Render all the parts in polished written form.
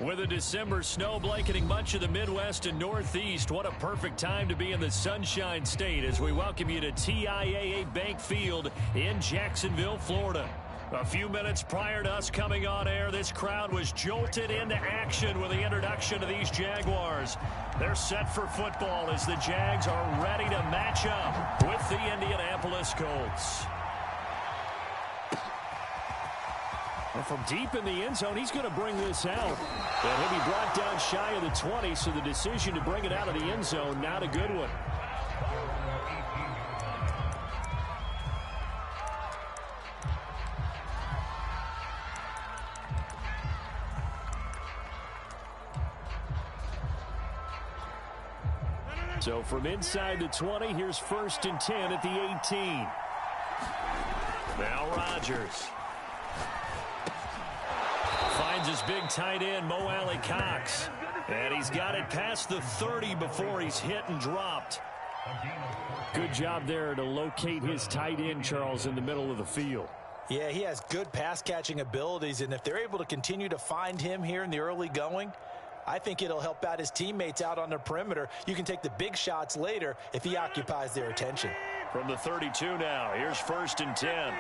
With a December snow blanketing much of the Midwest and Northeast, what a perfect time to be in the Sunshine State as we welcome you to TIAA Bank Field in Jacksonville, Florida. A few minutes prior to us coming on air, this crowd was jolted into action with the introduction of these Jaguars. They're set for football as the Jags are ready to match up with the Indianapolis Colts. And from deep in the end zone, he's going to bring this out. And he'll be brought down shy of the 20, so the decision to bring it out of the end zone, not a good one. So from inside the 20, here's 1st and 10 at the 18. Now Rodgers finds his big tight end, Mo Alley-Cox. And he's got it past the 30 before he's hit and dropped. Good job there to locate his tight end, Charles, in the middle of the field. Yeah, he has good pass-catching abilities, and if they're able to continue to find him here in the early going, I think it'll help out his teammates out on the perimeter. You can take the big shots later if he occupies their attention. From the 32 now, here's 1st and 10.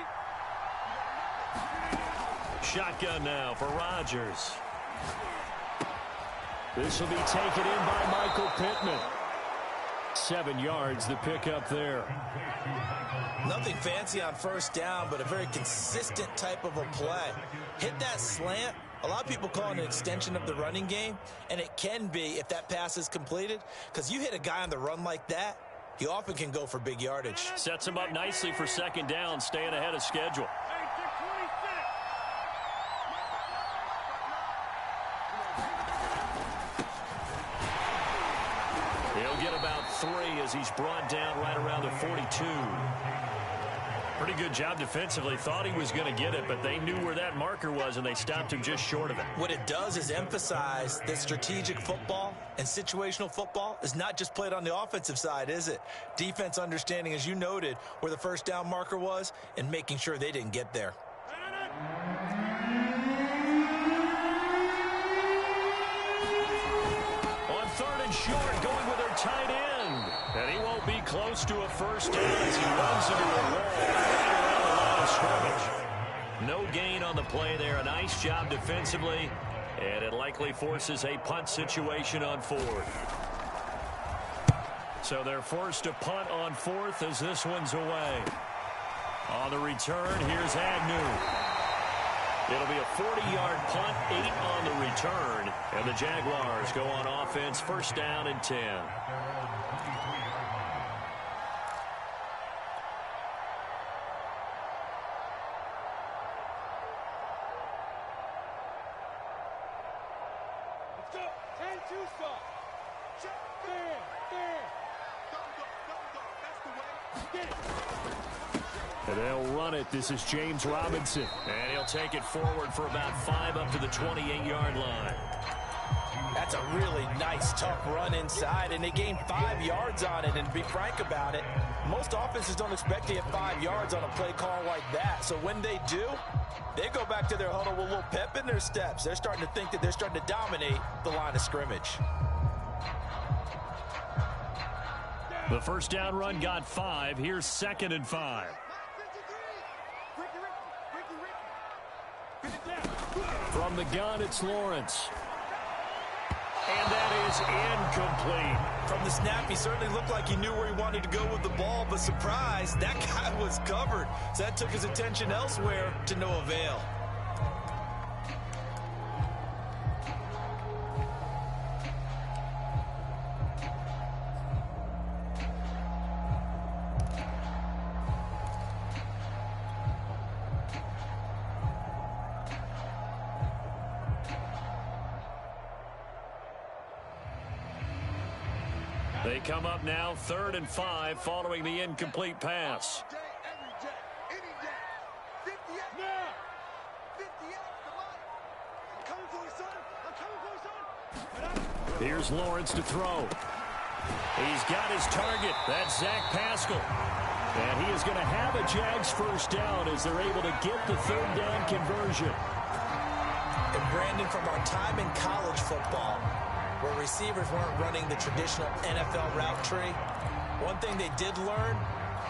Shotgun now for Rodgers. This will be taken in by Michael Pittman. 7 yards, the pickup there. Nothing fancy on 1st down, but a very consistent type of a play. Hit that slant. A lot of people call it an extension of the running game, and it can be if that pass is completed, because you hit a guy on the run like that, he often can go for big yardage. Sets him up nicely for 2nd down, staying ahead of schedule. He'll get about 3 as he's brought down right around the 42. Pretty good job defensively. Thought he was going to get it, but they knew where that marker was, and they stopped him just short of it. What it does is emphasize that strategic football and situational football is not just played on the offensive side, is it? Defense understanding, as you noted, where the 1st down marker was and making sure they didn't get there. On 3rd and short, going with their tight end. And he won't be close to a 1st down as he runs into a wall right around the line of scrimmage. No gain on the play there. A nice job defensively. And it likely forces a punt situation on 4th. So they're forced to punt on 4th as this one's away. On the return, here's Agnew. It'll be a 40-yard punt, 8 on the return. And the Jaguars go on offense, 1st down and 10. And they'll run it. This is James Robinson. And he'll take it forward for about 5 up to the 28-yard line. That's a really nice, tough run inside, and they gained 5 yards on it. And to be frank about it, most offenses don't expect to get 5 yards on a play call like that. So when they do, they go back to their huddle with a little pep in their steps. They're starting to think that they're starting to dominate the line of scrimmage. The 1st down run got 5. Here's 2nd and 5. From the gun, it's Lawrence. And that is incomplete. From the snap, he certainly looked like he knew where he wanted to go with the ball, but surprise, that guy was covered. So that took his attention elsewhere to no avail. They come up now 3rd and 5 following the incomplete pass. Here's Lawrence to throw. He's got his target. That's Zach Pascal. And he is going to have a Jags 1st down as they're able to get the 3rd down conversion. And Brandon, from our time in college football, where receivers weren't running the traditional NFL route tree, one thing they did learn,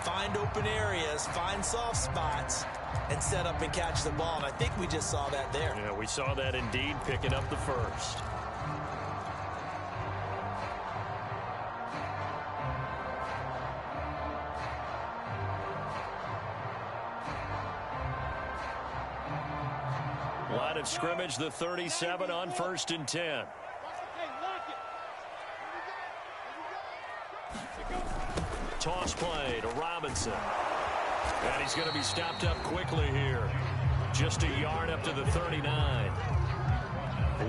find open areas, find soft spots, and set up and catch the ball. And I think we just saw that there. Yeah, we saw that indeed, picking up the first. Line of scrimmage, the 37 on 1st and 10. Toss play to Robinson. And he's going to be stopped up quickly here. Just a yard up to the 39.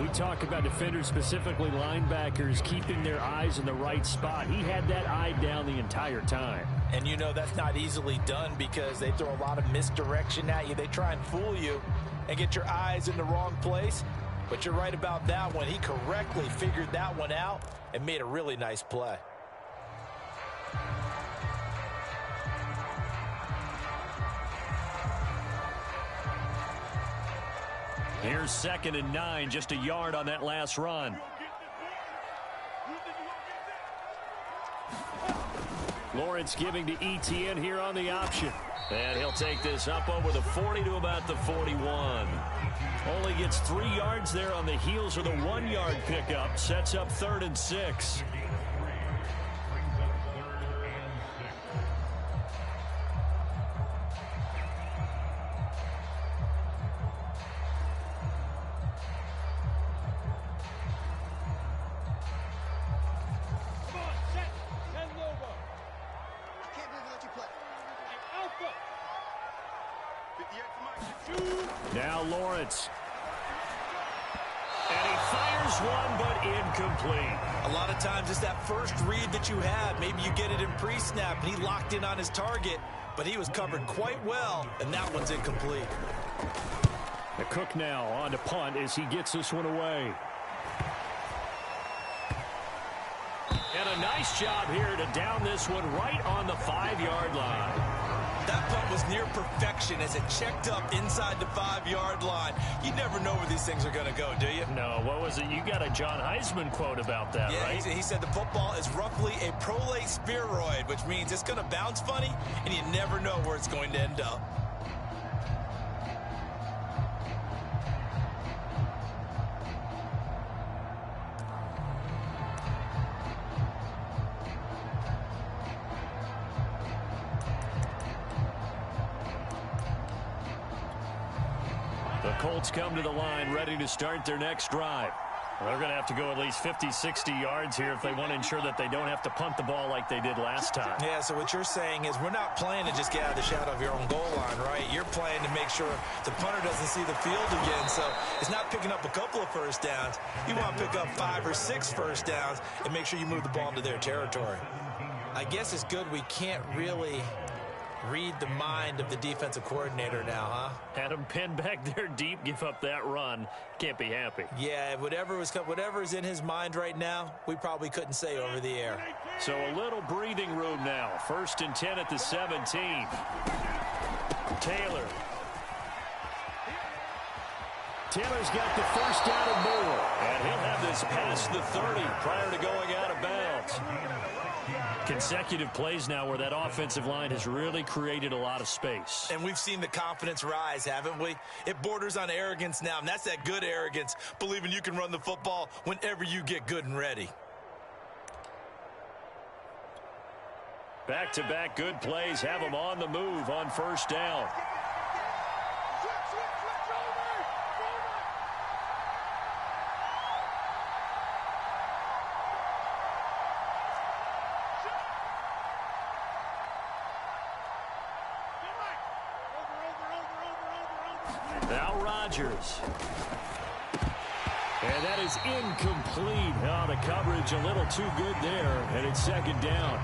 We talk about defenders, specifically linebackers, keeping their eyes in the right spot. He had that eye down the entire time. And you know that's not easily done because they throw a lot of misdirection at you. They try and fool you and get your eyes in the wrong place. But you're right about that one. He correctly figured that one out and made a really nice play. Here's 2nd and 9, just a yard on that last run. Lawrence giving to ETN here on the option. And he'll take this up over the 40 to about the 41. Only gets 3 yards there on the heels of the 1-yard pickup. Sets up 3rd and 6. Now Lawrence. And he fires one, but incomplete. A lot of times it's that first read that you have. Maybe you get it in pre-snap, and he locked in on his target, but he was covered quite well, and that one's incomplete. The Cook now on to punt as he gets this one away. And a nice job here to down this one right on the 5-yard line. That punt was near perfection as it checked up inside the 5-yard line. You never know where these things are going to go, do you? No, what was it? You got a John Heisman quote about that, yeah, right? He said the football is roughly a prolate spheroid, which means it's going to bounce funny, and you never know where it's going to end up. The Colts come to the line ready to start their next drive. They're going to have to go at least 50, 60 yards here if they want to ensure that they don't have to punt the ball like they did last time. Yeah, so what you're saying is we're not playing to just get out of the shadow of your own goal line, right? You're playing to make sure the punter doesn't see the field again. So it's not picking up a couple of first downs. You want to pick up 5 or 6 first downs and make sure you move the ball into their territory. I guess it's good we can't really read the mind of the defensive coordinator now, huh? Had him pinned back there deep, give up that run. Can't be happy. Yeah, whatever's in his mind right now, we probably couldn't say over the air. So a little breathing room now. 1st and 10 at the 17. Taylor. Taylor's got the first down and more. And he'll have this past the 30 prior to going out of bounds. Consecutive plays now where that offensive line has really created a lot of space. And we've seen the confidence rise, haven't we? It borders on arrogance now, and that's that good arrogance, believing you can run the football whenever you get good and ready. Back-to-back good plays have them on the move on 1st down. Now Rodgers. And that is incomplete. Oh, the coverage a little too good there, and it's 2nd down.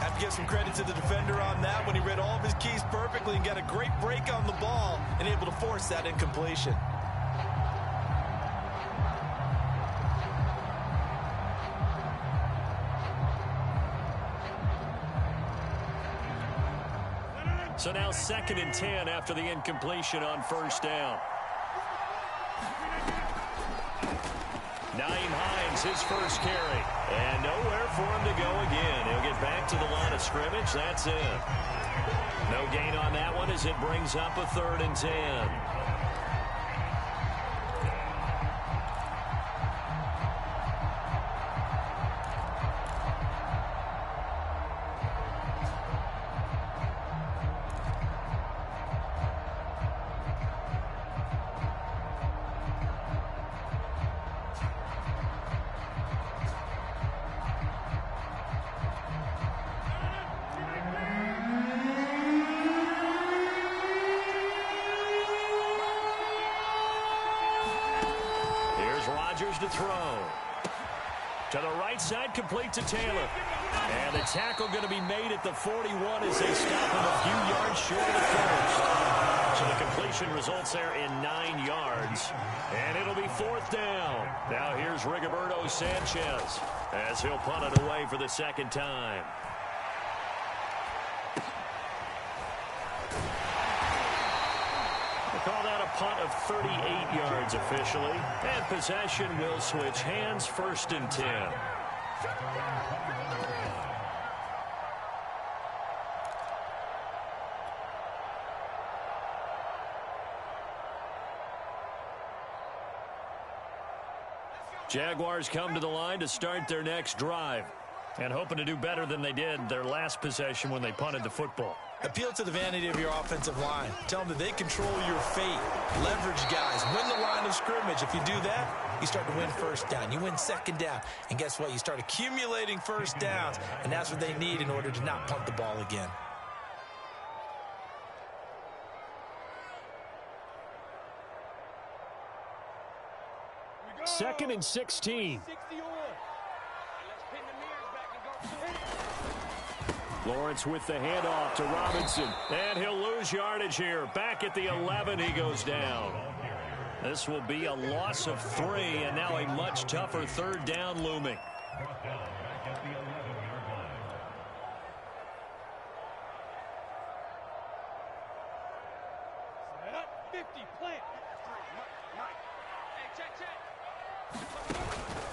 Have to give some credit to the defender on that when he read all of his keys perfectly and got a great break on the ball and able to force that incompletion. So now 2nd and 10 after the incompletion on 1st down. Naeem Hines, his first carry. And nowhere for him to go again. He'll get back to the line of scrimmage. That's it. No gain on that one as it brings up a 3rd and 10. To throw. To the right side, complete to Taylor. And the tackle going to be made at the 41 as they stop him a few yards short of the first. So the completion results there in 9 yards. And it'll be 4th down. Now here's Rigoberto Sanchez as he'll punt it away for the 2nd time. Call that a punt of 38 yards officially. And possession will switch hands, 1st and 10. Jaguars come to the line to start their next drive. And hoping to do better than they did their last possession when they punted the football. Appeal to the vanity of your offensive line. Tell them that they control your fate. Leverage guys. Win the line of scrimmage. If you do that, you start to win 1st down. You win 2nd down. And guess what? You start accumulating 1st downs. And that's what they need in order to not punt the ball again. Second and 16. Lawrence with the handoff to Robinson. And he'll lose yardage here. Back at the 11, he goes down. This will be a loss of 3, and now a much tougher 3rd down looming.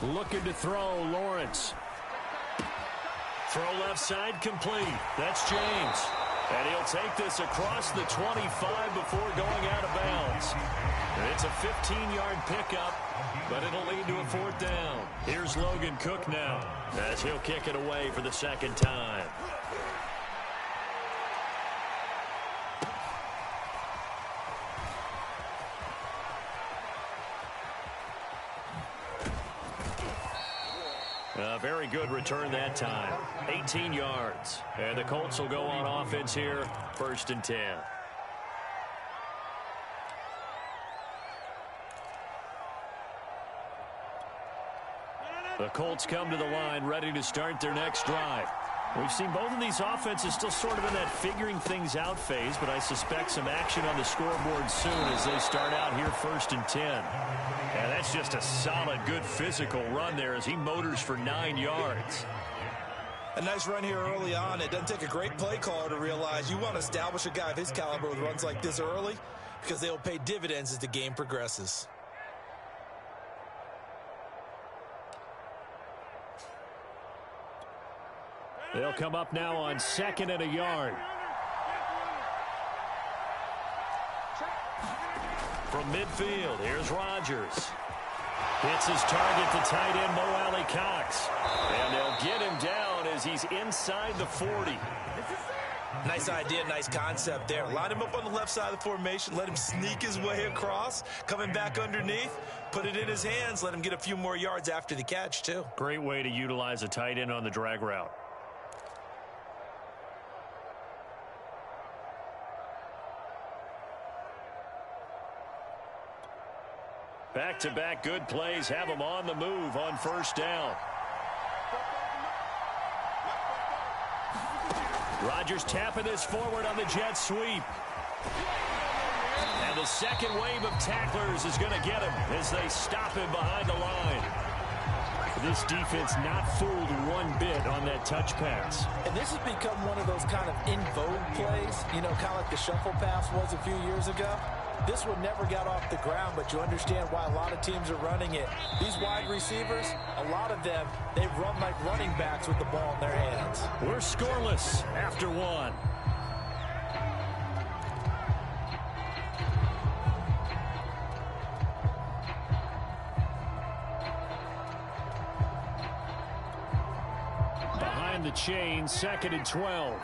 Looking to throw, Lawrence. Throw left side complete. That's James. And he'll take this across the 25 before going out of bounds. And it's a 15-yard pickup, but it'll lead to a 4th down. Here's Logan Cook now as he'll kick it away for the 2nd time. A very good return that time. 18 yards. And the Colts will go on offense here. 1st and 10. The Colts come to the line ready to start their next drive. We've seen both of these offenses still sort of in that figuring things out phase, but I suspect some action on the scoreboard soon as they start out here 1st and 10. And that's just a solid, good physical run there as he motors for 9 yards. A nice run here early on. It doesn't take a great play caller to realize you want to establish a guy of his caliber with runs like this early because they will pay dividends as the game progresses. They'll come up now on 2nd and a yard. From midfield, here's Rodgers. Hits his target to tight end Mo Alley Cox. And they'll get him down as he's inside the 40. Nice idea, nice concept there. Line him up on the left side of the formation. Let him sneak his way across. Coming back underneath. Put it in his hands. Let him get a few more yards after the catch, too. Great way to utilize a tight end on the drag route. Back-to-back good plays have them on the move on 1st down. Rodgers tapping this forward on the jet sweep. And the second wave of tacklers is going to get him as they stop him behind the line. This defense not fooled one bit on that touch pass. And this has become one of those kind of in vogue plays, you know, kind of like the shuffle pass was a few years ago. This one never got off the ground, but you understand why a lot of teams are running it. These wide receivers, a lot of them, they run like running backs with the ball in their hands. We're scoreless after one. Behind the chain, 2nd and 12.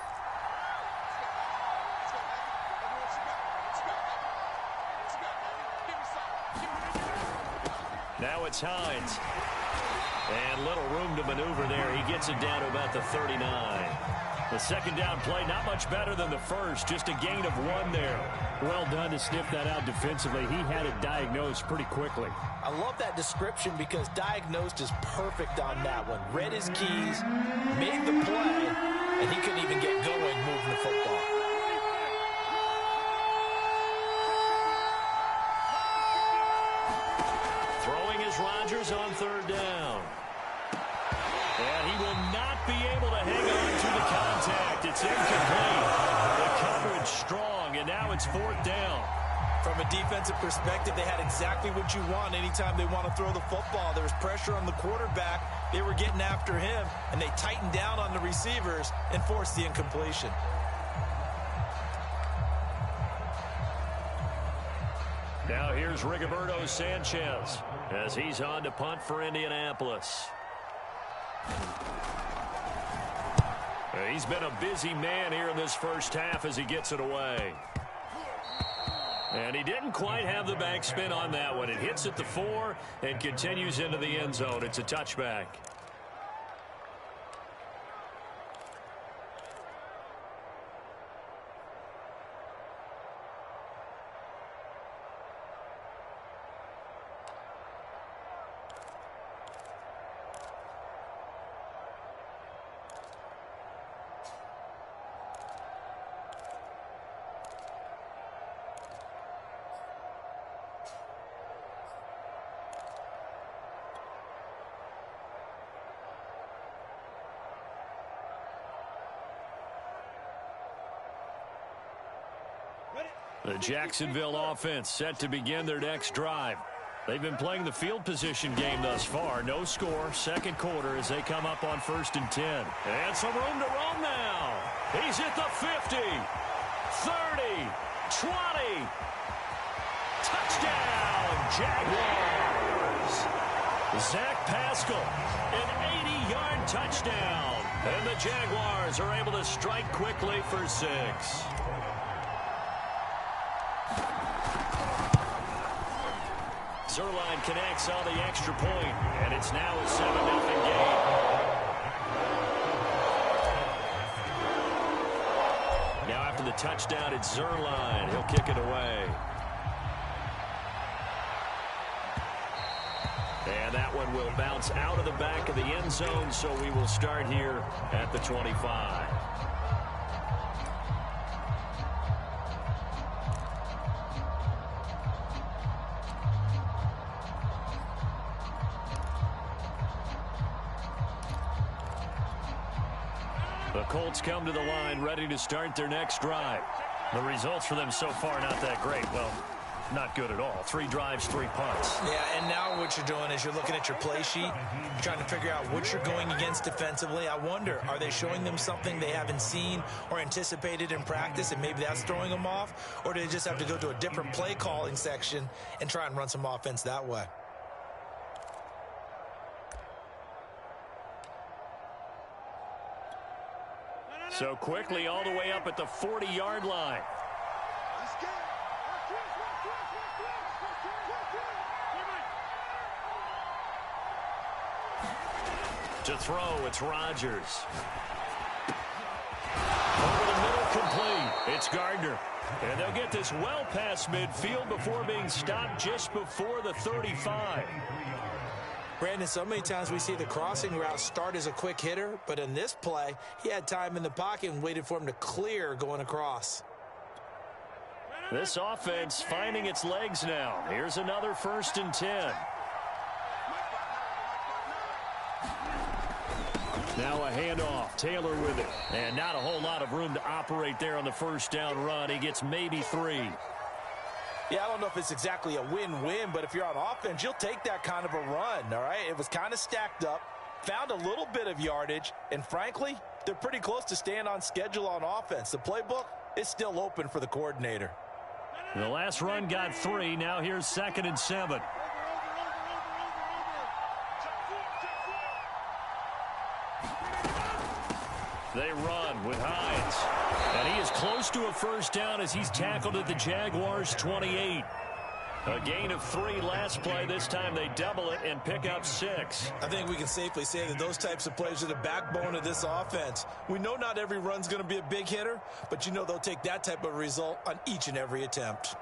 Now it's Hines. And little room to maneuver there. He gets it down to about the 39. The second down play, not much better than the first. Just a gain of 1 there. Well done to sniff that out defensively. He had it diagnosed pretty quickly. I love that description because diagnosed is perfect on that one. Read his keys, made the play, and he couldn't even get going moving the football. Throwing is Rodgers on 3rd down. And he will not be able to hang on to the contact. It's incomplete. The coverage strong, and now it's 4th down. From a defensive perspective, they had exactly what you want anytime they want to throw the football. There was pressure on the quarterback. They were getting after him, and they tightened down on the receivers and forced the incompletion. Now here's Rigoberto Sanchez as he's on to punt for Indianapolis. He's been a busy man here in this first half as he gets it away. And he didn't quite have the backspin on that one. It hits at the 4 and continues into the end zone. It's a touchback. The Jacksonville offense set to begin their next drive. They've been playing the field position game thus far. No score, 2nd quarter as they come up on 1st and 10. And some room to roam now. He's at the 50, 30, 20. Touchdown, Jaguars. Zach Pascal, an 80-yard touchdown. And the Jaguars are able to strike quickly for 6. Zerline connects on the extra point, and it's now a 7-0 game. Now after the touchdown, it's Zerline. He'll kick it away. And that one will bounce out of the back of the end zone, so we will start here at the 25. The Colts come to the line ready to start their next drive. The results for them so far not that great. Well, not good at all. 3 drives, 3 punts. Yeah, and now what you're doing is you're looking at your play sheet, trying to figure out what you're going against defensively. I wonder, are they showing them something they haven't seen or anticipated in practice, and maybe that's throwing them off? Or do they just have to go to a different play calling section and try and run some offense that way? So quickly all the way up at the 40-yard line. To throw, it's Rodgers. Over the middle, complete. It's Gardner. And they'll get this well past midfield before being stopped just before the 35. Brandon, so many times we see the crossing route start as a quick hitter, but in this play, he had time in the pocket and waited for him to clear going across. This offense finding its legs now. Here's another 1st and 10. Now a handoff. Taylor with it. And not a whole lot of room to operate there on the 1st down run. He gets maybe 3. Yeah, I don't know if it's exactly a win-win, but if you're on offense, you'll take that kind of a run, all right? It was kind of stacked up, found a little bit of yardage, and frankly, they're pretty close to staying on schedule on offense. The playbook is still open for the coordinator. The last run got 3. Now here's 2nd and 7. They run with Hines. And he is close to a first down as he's tackled at the Jaguars' 28. A gain of 3 last play. This time they double it and pick up 6. I think we can safely say that those types of plays are the backbone of this offense. We know not every run's going to be a big hitter, but you know they'll take that type of result on each and every attempt.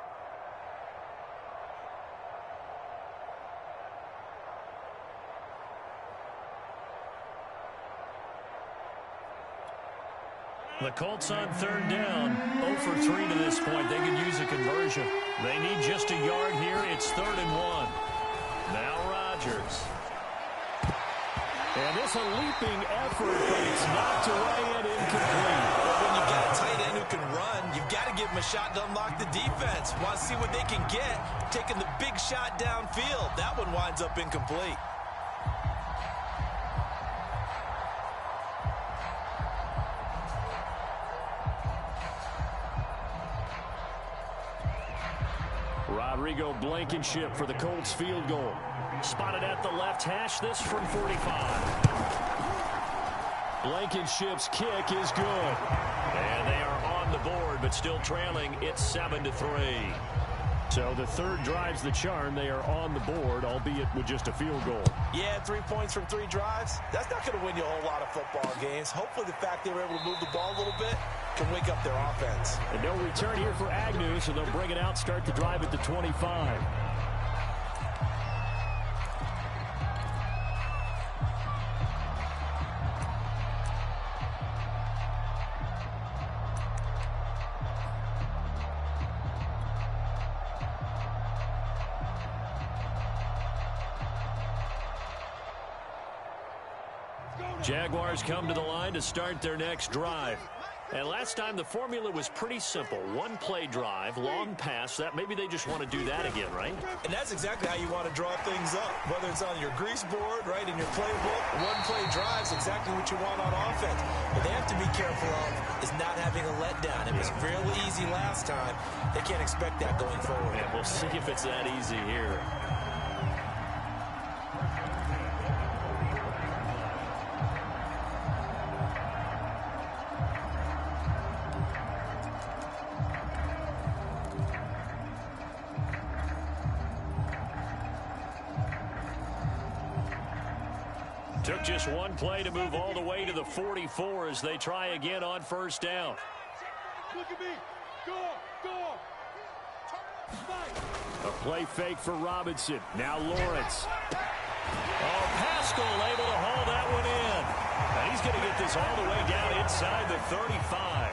The Colts on 3rd down, 0 for 3 to this point. They could use a conversion. They need just a yard here. It's 3rd and 1. Now Rodgers. And this a leaping effort, but it's knocked away and incomplete. But when you've got a tight end who can run, you've got to give him a shot to unlock the defense. Want to see what they can get, taking the big shot downfield. That one winds up incomplete. Rodrigo Blankenship for the Colts field goal. Spotted at the left hash, this from 45. Blankenship's kick is good. And they are on the board, but still trailing. It's 7-3. So the third drives the charm. They are on the board, albeit with just a field goal. Yeah, 3 points from 3 drives. That's not going to win you a whole lot of football games. Hopefully the fact they were able to move the ball a little bit can wake up their offense. And no return here for Agnew, so they'll bring it out, start the drive at the 25. Jaguars come to the line to start their next drive. And last time the formula was pretty simple. 1-play drive, long pass. That maybe they just want to do that again, right? And that's exactly how you want to draw things up. Whether it's on your grease board, right, in your playbook, 1-play drive is exactly what you want on offense. What they have to be careful of is not having a letdown. It was fairly easy last time. They can't expect that going forward. And we'll see if it's that easy here. Took just 1 play to move all the way to the 44 as they try again on first down. Look at me. Go. A play fake for Robinson. Now Lawrence. Oh, Pascal able to haul that one in. And he's going to get this all the way down inside the 35.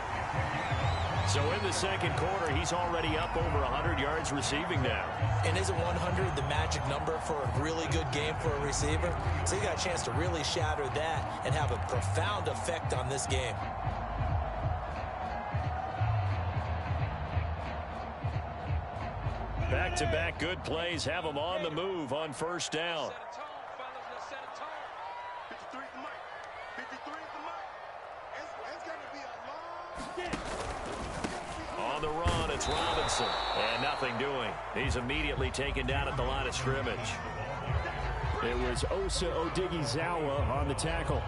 So in the second quarter, he's already up over 100 yards receiving now. And isn't 100 the magic number for a really good game for a receiver? So he got a chance to really shatter that and have a profound effect on this game. Back-to-back good plays have them on the move on first down. On the run, it's Robinson. And nothing doing. He's immediately taken down at the line of scrimmage. It was Osa Odighizuwa on the tackle.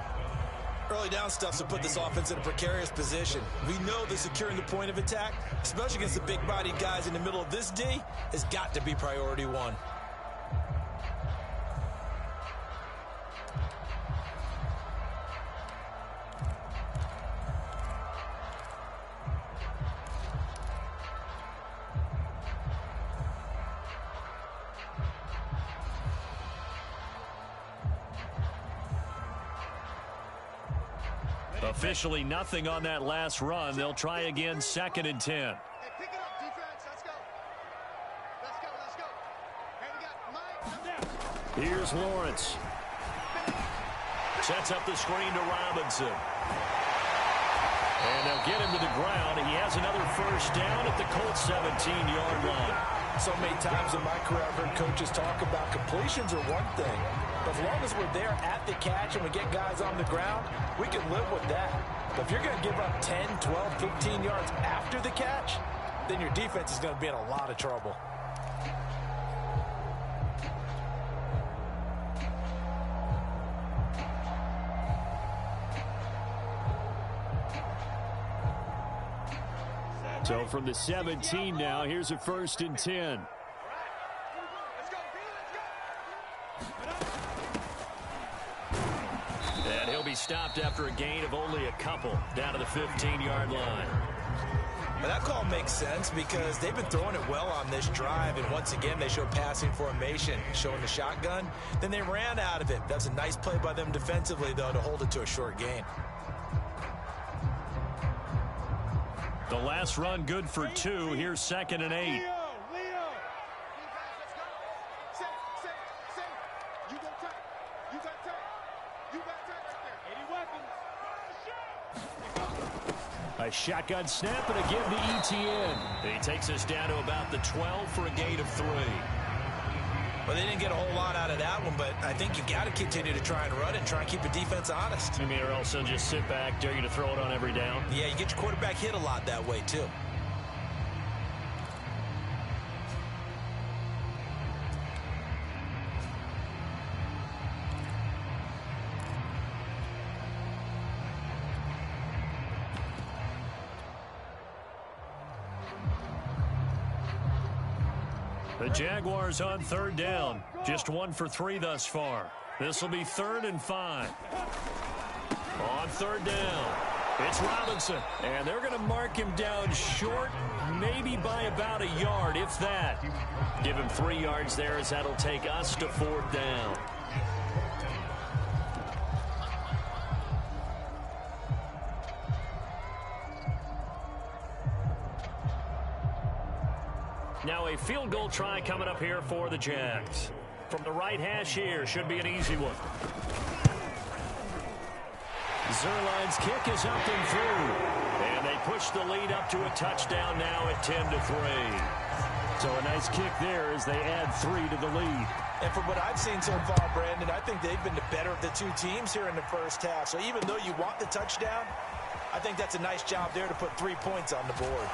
Early down stuff to put this offense in a precarious position. We know that securing the point of attack, especially against the big-bodied guys in the middle of this D, has got to be priority 1. Officially nothing on that last run. They'll try again, 2nd and 10. Hey, pick it up, defense. Let's go. Hey, we got Mike. Here's Lawrence. Sets up the screen to Robinson. And they'll get him to the ground. He has another first down at the Colts 17-yard line. So many times in my career I've heard coaches talk about completions are one thing, but as long as we're there at the catch and we get guys on the ground, we can live with that. But if you're going to give up 10, 12, 15 yards after the catch, then your defense is going to be in a lot of trouble. So from the 17 now, here's a 1st and 10. And he'll be stopped after a gain of only a couple, down to the 15-yard line. Well, that call makes sense because they've been throwing it well on this drive, and once again they show passing formation, showing the shotgun. Then they ran out of it. That's a nice play by them defensively, though, to hold it to a short gain. The last run good for 2. Here's 2nd and 8. A shotgun snap and a give to ETN. He takes us down to about the 12 for a gain of 3. Well, they didn't get a whole lot out of that one, but I think you got to continue to try and run it, try and keep the defense honest. I mean, or else they'll just sit back, dare you to throw it on every down. Yeah, you get your quarterback hit a lot that way, too. The Jaguars on 3rd down. Just 1 for 3 thus far. This will be 3rd and 5. On 3rd down, it's Robinson. And they're going to mark him down short, maybe by about a yard, if that. Give him 3 yards there, as that'll take us to 4th down. Now a field goal try coming up here for the Jags. From the right hash here, should be an easy one. Zerline's kick is up and through. And they push the lead up to a touchdown now at 10-3. So a nice kick there as they add 3 to the lead. And from what I've seen so far, Brandon, I think they've been the better of the two teams here in the first half. So even though you want the touchdown, I think that's a nice job there to put 3 points on the board.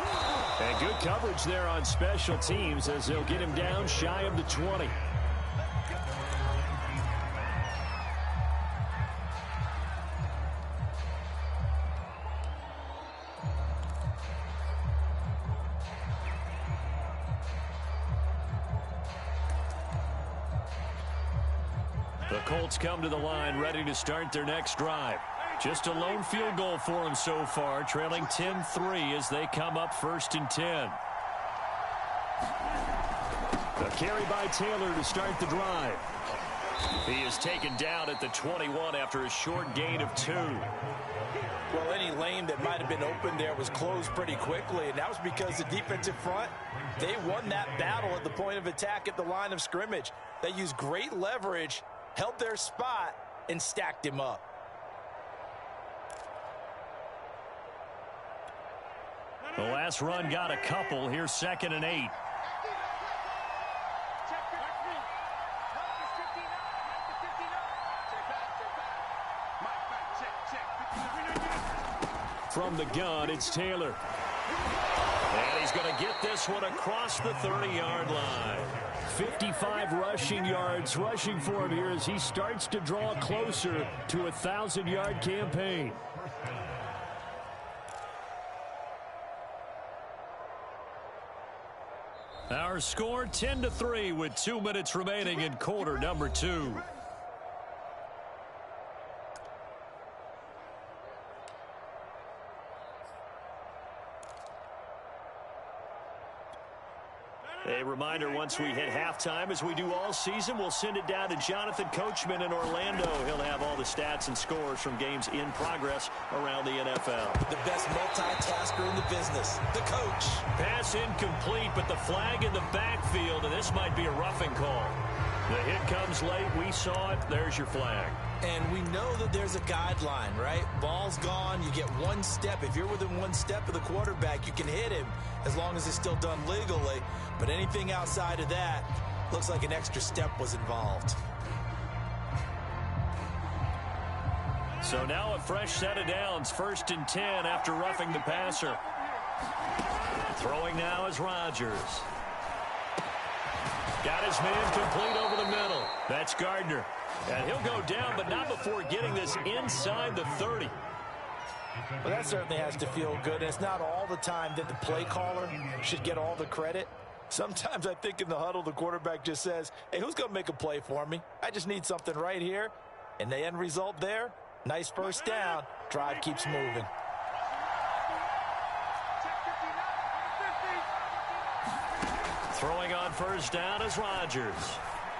And good coverage there on special teams as they'll get him down shy of the 20. The Colts come to the line ready to start their next drive. Just a lone field goal for them so far, trailing 10-3 as they come up 1st and 10. A carry by Taylor to start the drive. He is taken down at the 21 after a short gain of 2. Well, any lane that might have been open there was closed pretty quickly, and that was because the defensive front, they won that battle at the point of attack at the line of scrimmage. They used great leverage, held their spot, and stacked him up. The last run got a couple. Here's 2nd and 8. From the gun, it's Taylor. And he's going to get this one across the 30-yard line. 55 rushing yards rushing for him here as he starts to draw closer to a 1,000-yard campaign. Our score 10-3 with 2 minutes remaining in quarter number 2. A reminder, once we hit halftime, as we do all season, we'll send it down to Jonathan Coachman in Orlando. He'll have all the stats and scores from games in progress around the NFL. The best multitasker in the business, the coach. Pass incomplete, but the flag in the backfield, and this might be a roughing call. The hit comes late. We saw it. There's your flag. And we know that there's a guideline, right? Ball's gone. You get 1 step. If you're within 1 step of the quarterback, you can hit him as long as it's still done legally. But anything outside of that looks like an extra step was involved. So now a fresh set of downs, 1st and 10 after roughing the passer. Throwing now is Rodgers. Got his man complete over the middle. That's Gardner. And he'll go down, but not before getting this inside the 30. Well, that certainly has to feel good. And it's not all the time that the play caller should get all the credit. Sometimes I think in the huddle, the quarterback just says, hey, who's going to make a play for me? I just need something right here. And the end result there, nice first down. Drive keeps moving. Throwing on first down is Rodgers.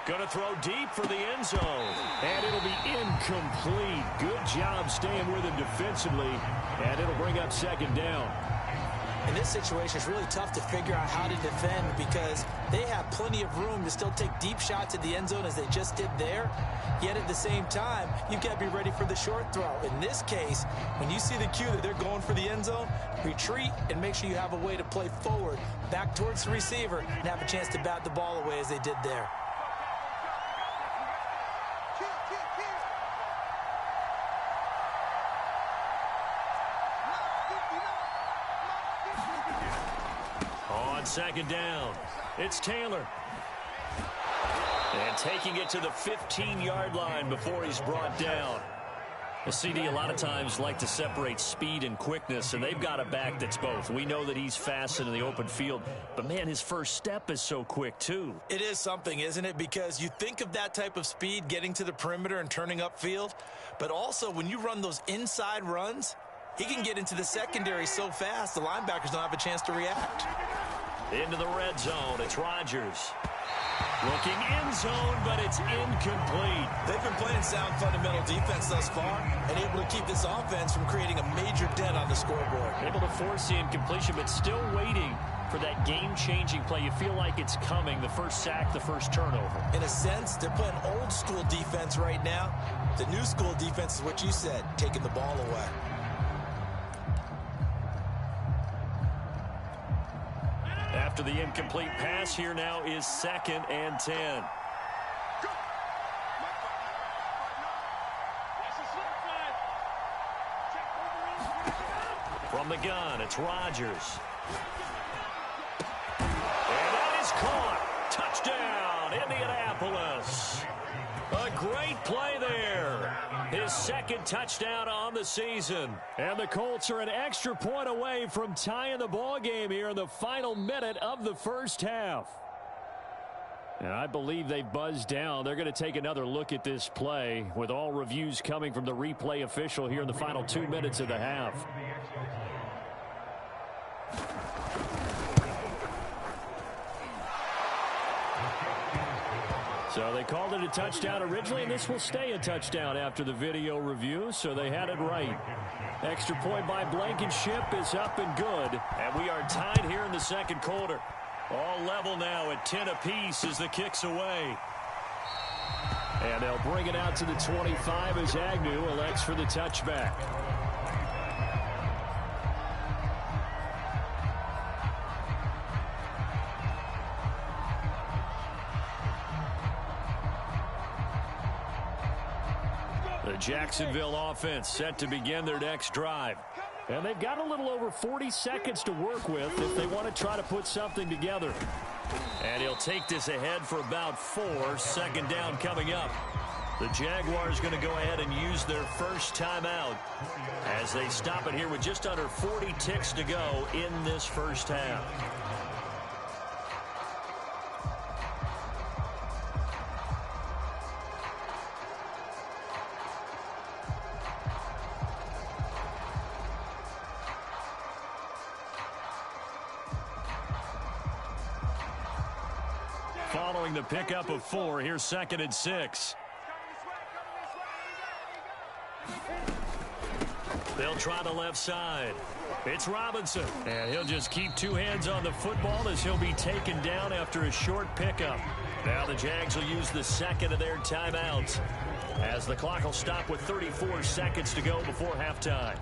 Going to throw deep for the end zone. And it'll be incomplete. Good job staying with him defensively. And it'll bring up 2nd down. In this situation, it's really tough to figure out how to defend because they have plenty of room to still take deep shots at the end zone as they just did there. Yet at the same time, you've got to be ready for the short throw. In this case, when you see the cue that they're going for the end zone, retreat and make sure you have a way to play forward, back towards the receiver, and have a chance to bat the ball away as they did there. On 2nd down, it's Taylor. And taking it to the 15-yard line before he's brought down. The CD a lot of times like to separate speed and quickness, and they've got a back that's both. We know that he's fast in the open field, but, man, his first step is so quick, too. It is something, isn't it? Because you think of that type of speed getting to the perimeter and turning upfield, but also when you run those inside runs, he can get into the secondary so fast the linebackers don't have a chance to react. Into the red zone, it's Rodgers. Looking end zone, but it's incomplete. They've been playing sound fundamental defense thus far and able to keep this offense from creating a major dent on the scoreboard. Able to force the incompletion, but still waiting for that game-changing play. You feel like it's coming, the first sack, the first turnover. In a sense, they're playing old-school defense right now. The new-school defense is what you said, taking the ball away. After the incomplete pass, here now is 2nd and 10. From the gun, it's Rodgers. And that is caught. Touchdown, Indianapolis. A great play there. His 2nd touchdown on the season. And the Colts are an extra point away from tying the ball game here in the final minute of the first half. And I believe they buzzed down. They're going to take another look at this play with all reviews coming from the replay official here in the final 2 minutes of the half. So they called it a touchdown originally, and this will stay a touchdown after the video review, so they had it right. Extra point by Blankenship is up and good, and we are tied here in the 2nd quarter. All level now at 10 apiece as the kick's away. And they'll bring it out to the 25 as Agnew elects for the touchback. The Jacksonville offense set to begin their next drive. And they've got a little over 40 seconds to work with if they want to try to put something together. And he'll take this ahead for about 4. 2nd down coming up. The Jaguars going to go ahead and use their first timeout as they stop it here with just under 40 ticks to go in this first half. Following the pickup of 4, here's 2nd and 6. They'll try the left side. It's Robinson. And he'll just keep 2 hands on the football as he'll be taken down after a short pickup. Now the Jags will use the 2nd of their timeouts as the clock will stop with 34 seconds to go before halftime.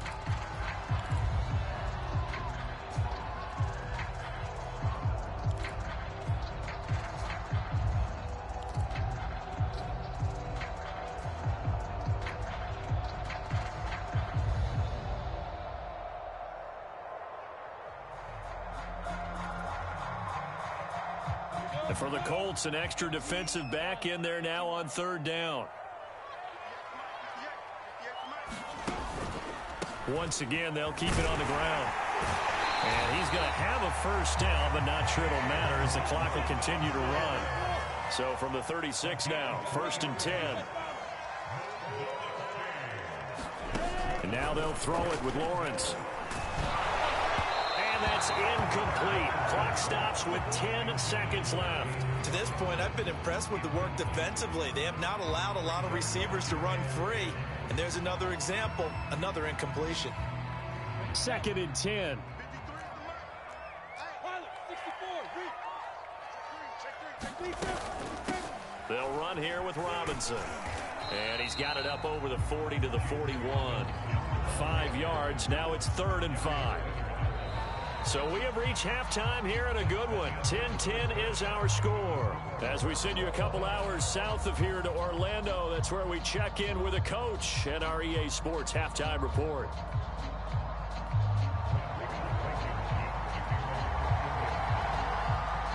And for the Colts, an extra defensive back in there now on third down. Once again, they'll keep it on the ground. And he's going to have a first down, but not sure it'll matter as the clock will continue to run. So from the 36 now, 1st and 10. And now they'll throw it with Lawrence. And that's incomplete. Clock stops with 10 seconds left. To this point, I've been impressed with the work defensively. They have not allowed a lot of receivers to run free. And there's another example, another incompletion. 2nd and 10. They'll run here with Robinson. And he's got it up over the 40 to the 41. 5 yards. Now it's 3rd and 5. So we have reached halftime here at a good one. 10-10 is our score. As we send you a couple hours south of here to Orlando, that's where we check in with a coach and our EA Sports Halftime Report.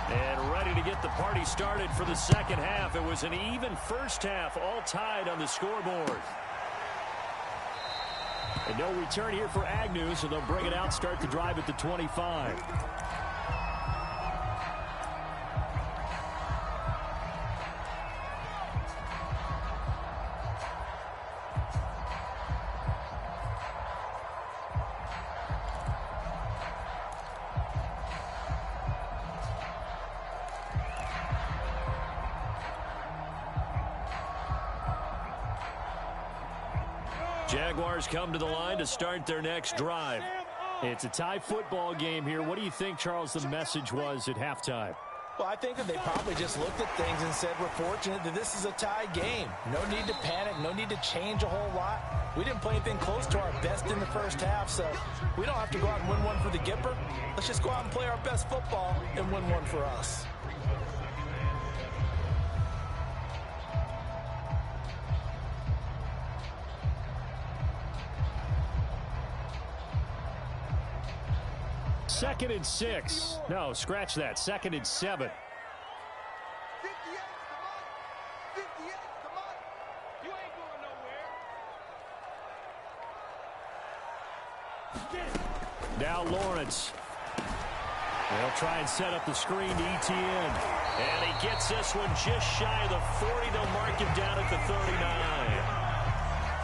And ready to get the party started for the second half. It was an even first half, all tied on the scoreboard. And no return here for Agnew, so they'll bring it out, start the drive at the 25. Jaguars come to the line to start their next drive. It's a tie football game here. What do you think, Charles, the message was at halftime? Well, I think that they probably just looked at things and said, we're fortunate that this is a tie game. No need to panic, no need to change a whole lot. We didn't play anything close to our best in the first half, so we don't have to go out and win one for the Gipper. Let's just go out and play our best football and win one for us. Second and 6. No, scratch that. 2nd and 7. 58, come on. 58, come on. You ain't going nowhere. Now Lawrence. They'll try and set up the screen to Etienne. And he gets this one just shy of the 40. They'll mark him down at the 39.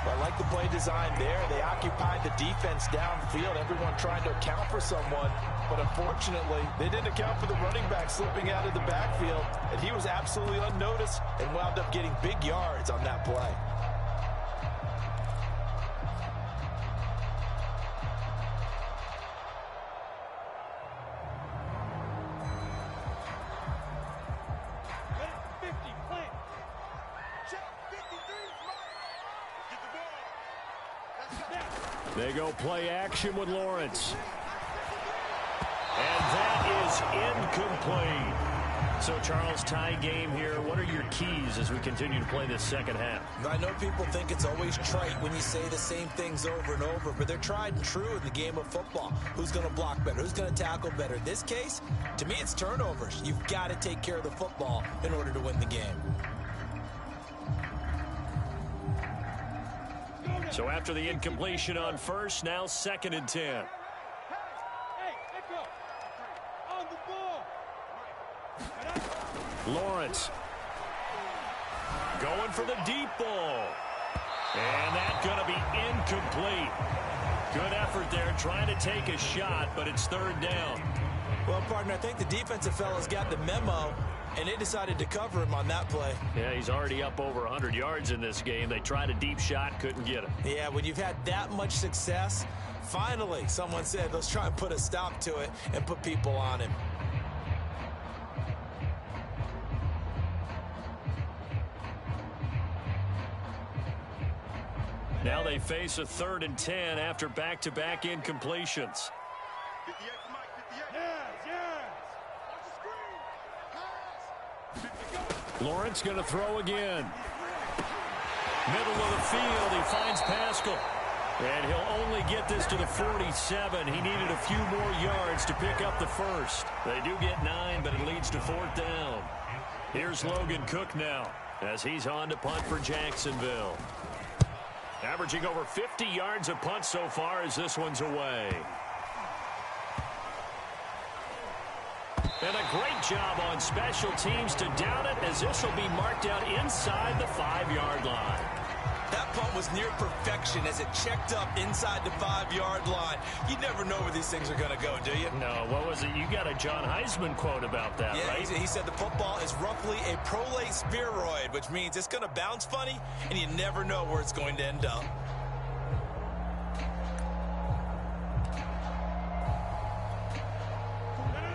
I like the play design there. They occupied the defense downfield, everyone trying to account for someone. But unfortunately, they didn't account for the running back slipping out of the backfield. And he was absolutely unnoticed and wound up getting big yards on that play. They go play action with Lawrence. And that is incomplete. So, Charles, tie game here. What are your keys as we continue to play this second half? I know people think it's always trite when you say the same things over and over, but they're tried and true in the game of football. Who's going to block better? Who's going to tackle better? In this case, to me, it's turnovers. You've got to take care of the football in order to win the game. So after the incompletion on first, now 2nd and 10. Hey, Echo. On the ball. Lawrence. Going for the deep ball. And that's going to be incomplete. Good effort there trying to take a shot, but it's 3rd down. Well, partner, I think the defensive fellas got the memo, and they decided to cover him on that play. Yeah, he's already up over 100 yards in this game. They tried a deep shot, couldn't get him. Yeah, when you've had that much success, finally someone said, let's try and put a stop to it and put people on him. Now they face a 3rd and 10 after back-to-back incompletions. 58, Mike, 58. Yes. Watch the screen. Pass. Lawrence going to throw again. Middle of the field, he finds Pascal. And he'll only get this to the 47. He needed a few more yards to pick up the first. They do get 9, but it leads to 4th down. Here's Logan Cook now as he's on to punt for Jacksonville. Averaging over 50 yards a punt so far as this one's away. And a great job on special teams to down it, as this will be marked out inside the 5-yard line. That punt was near perfection as it checked up inside the 5-yard line. You never know where these things are going to go, do you? No, what was it? You got a John Heisman quote about that, yeah, right? He said the football is roughly a prolate spheroid, which means it's going to bounce funny, and you never know where it's going to end up.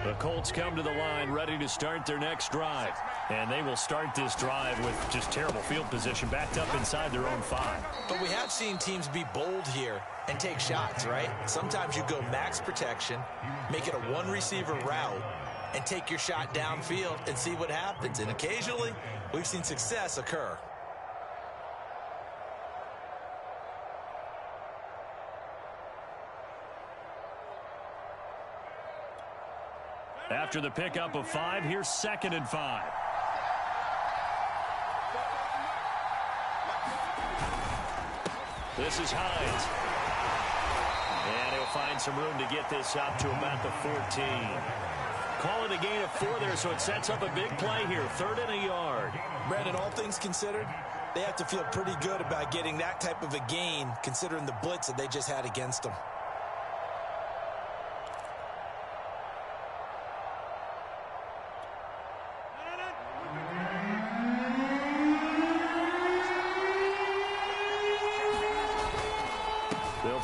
The Colts come to the line ready to start their next drive. And they will start this drive with just terrible field position, backed up inside their own 5. But we have seen teams be bold here and take shots, right? Sometimes you go max protection, make it a one-receiver route, and take your shot downfield and see what happens. And occasionally, we've seen success occur. After the pickup of 5, here's 2nd and 5. This is Hines. And he'll find some room to get this up to about the 14. Call it a gain of 4 there, so it sets up a big play here. 3rd and a yard. Brandon, all things considered, they have to feel pretty good about getting that type of a gain, considering the blitz that they just had against them.